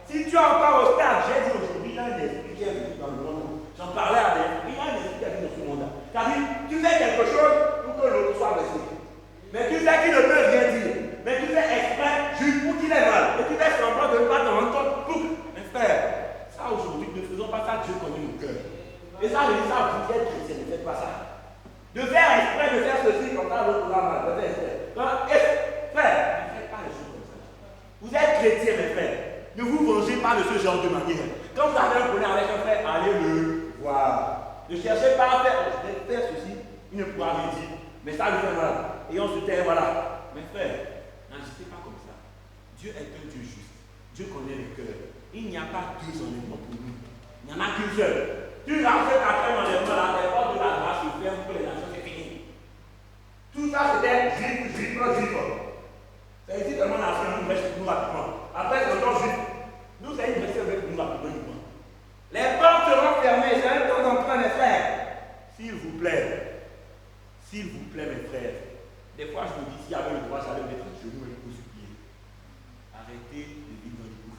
Si tu es encore au stade, j'ai dit aujourd'hui, il y a un esprit qui est venu dans le monde. J'en parlais à des. Il y a un esprit qui est venu dans ce monde-là. C'est-à-dire, tu fais quelque chose pour que l'autre soit blessé. Mais tu sais qu'il ne peut rien dire. Mais tu fais exprès juste pour qu'il ait mal. Et tu fais semblant de ne pas ce genre de manière. Quand vous avez un problème avec un frère, allez le voir. Ne cherchez pas à faire, je vais faire ceci, il ne pourra rien dire. Mais ça lui fait mal. Et on se tait, voilà. Mes frères, n'agissez pas comme ça. Dieu est un Dieu juste. Dieu connaît les cœurs. Il n'y a pas deux enlèvements pour nous. Il n'y en a qu'une seule. Tu rachètes après l'enlèvement, là, les portes de la grâce se ferment pour les nations, c'est fini. Tout ça, c'était juif. C'est ici tellement nation, nous restons nous rapidement. Après, c'est encore juif. Nous, c'est une restée avec nous rapidement. Les portes seront fermées, j'ai un temps d'emprunt, mes frères. S'il vous plaît, mes frères, des fois je me dis, s'il y avait le droit, j'allais mettre à genoux et vous supplier. Arrêtez de vivre dans le coup.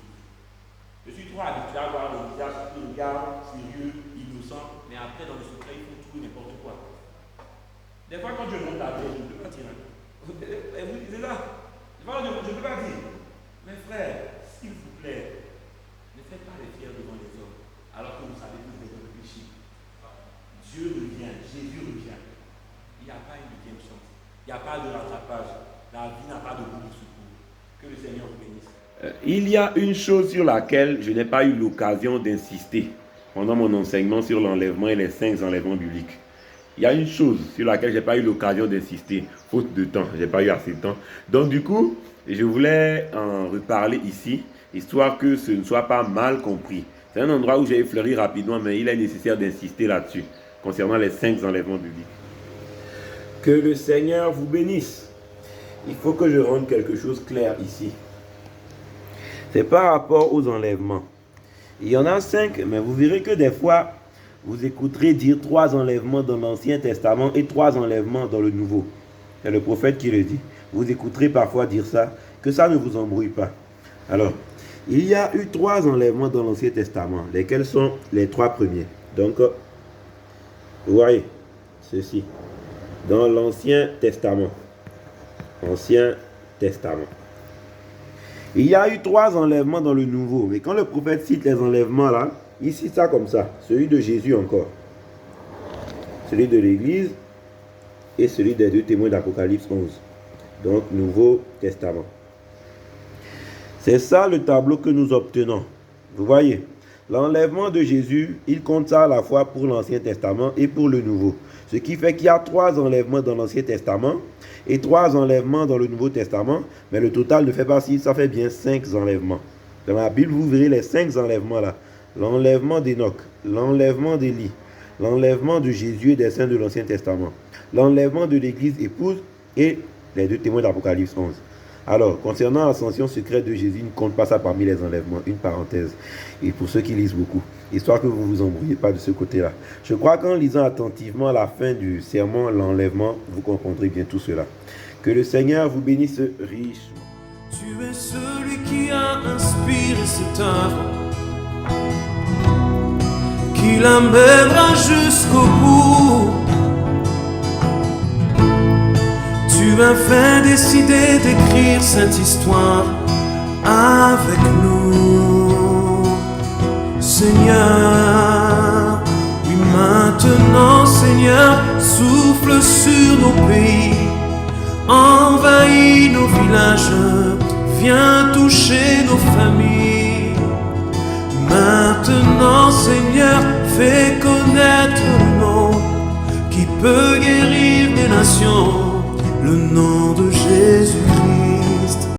Je suis trop habitué à voir des visages qui regardent, sérieux, innocents, mais après, dans le secret, ils font tout et n'importe quoi. Des fois, quand je monte à terre, je ne peux pas dire. Et vous disiez là, je ne peux pas dire. Mes frères, s'il vous plaît, ne faites pas les fiers devant les hommes, alors que vous savez que vous êtes dans le péché. Dieu revient, Jésus revient. Il n'y a pas une deuxième chance. Il n'y a pas de rattrapage. La vie n'a pas de bout de secours. Que le Seigneur vous bénisse. Il y a une chose sur laquelle je n'ai pas eu l'occasion d'insister pendant mon enseignement sur l'enlèvement et les 5 enlèvements bibliques. Il y a une chose sur laquelle je n'ai pas eu l'occasion d'insister, faute de temps, je n'ai pas eu assez de temps. Donc du coup, je voulais en reparler ici, histoire que ce ne soit pas mal compris. C'est un endroit où j'ai effleuré rapidement, mais il est nécessaire d'insister là-dessus, concernant les 5 enlèvements bibliques. Que le Seigneur vous bénisse. Il faut que je rende quelque chose clair ici. C'est par rapport aux enlèvements. Il y en a 5, mais vous verrez que des fois, vous écouterez dire 3 enlèvements dans l'Ancien Testament et 3 enlèvements dans le Nouveau. C'est le prophète qui le dit. Vous écouterez parfois dire ça, que ça ne vous embrouille pas. Alors, il y a eu 3 enlèvements dans l'Ancien Testament, lesquels sont les 3 premiers. Donc, vous voyez, ceci. Dans l'Ancien Testament. Ancien Testament. Il y a eu 3 enlèvements dans le Nouveau. Mais quand le prophète cite les enlèvements là, il cite ça comme ça. Celui de Jésus encore. Celui de l'Église et celui des 2 témoins d'Apocalypse 11. Donc, Nouveau Testament. C'est ça le tableau que nous obtenons. Vous voyez, l'enlèvement de Jésus, il compte ça à la fois pour l'Ancien Testament et pour le Nouveau. Ce qui fait qu'il y a 3 enlèvements dans l'Ancien Testament et 3 enlèvements dans le Nouveau Testament. Mais le total ne fait pas 6, ça fait bien 5 enlèvements. Dans la Bible, vous verrez les 5 enlèvements là. L'enlèvement d'Enoch, l'enlèvement d'Élie, l'enlèvement de Jésus et des saints de l'Ancien Testament, l'enlèvement de l'Église épouse et les 2 témoins d'Apocalypse 11. Alors, concernant l'ascension secrète de Jésus, il ne compte pas ça parmi les enlèvements. Une parenthèse. Et pour ceux qui lisent beaucoup, histoire que vous ne vous embrouillez pas de ce côté-là. Je crois qu'en lisant attentivement à la fin du sermon, l'enlèvement, vous comprendrez bien tout cela. Que le Seigneur vous bénisse richement. Tu es celui qui a inspiré cette œuvre, qui l'amènera jusqu'au bout. Tu as fait décider d'écrire cette histoire avec nous, Seigneur. Oui, maintenant, Seigneur, souffle sur nos pays, envahis nos villages, viens toucher nos familles. Maintenant, Seigneur, fais connaître le nom qui peut guérir des nations, le nom de Jésus-Christ.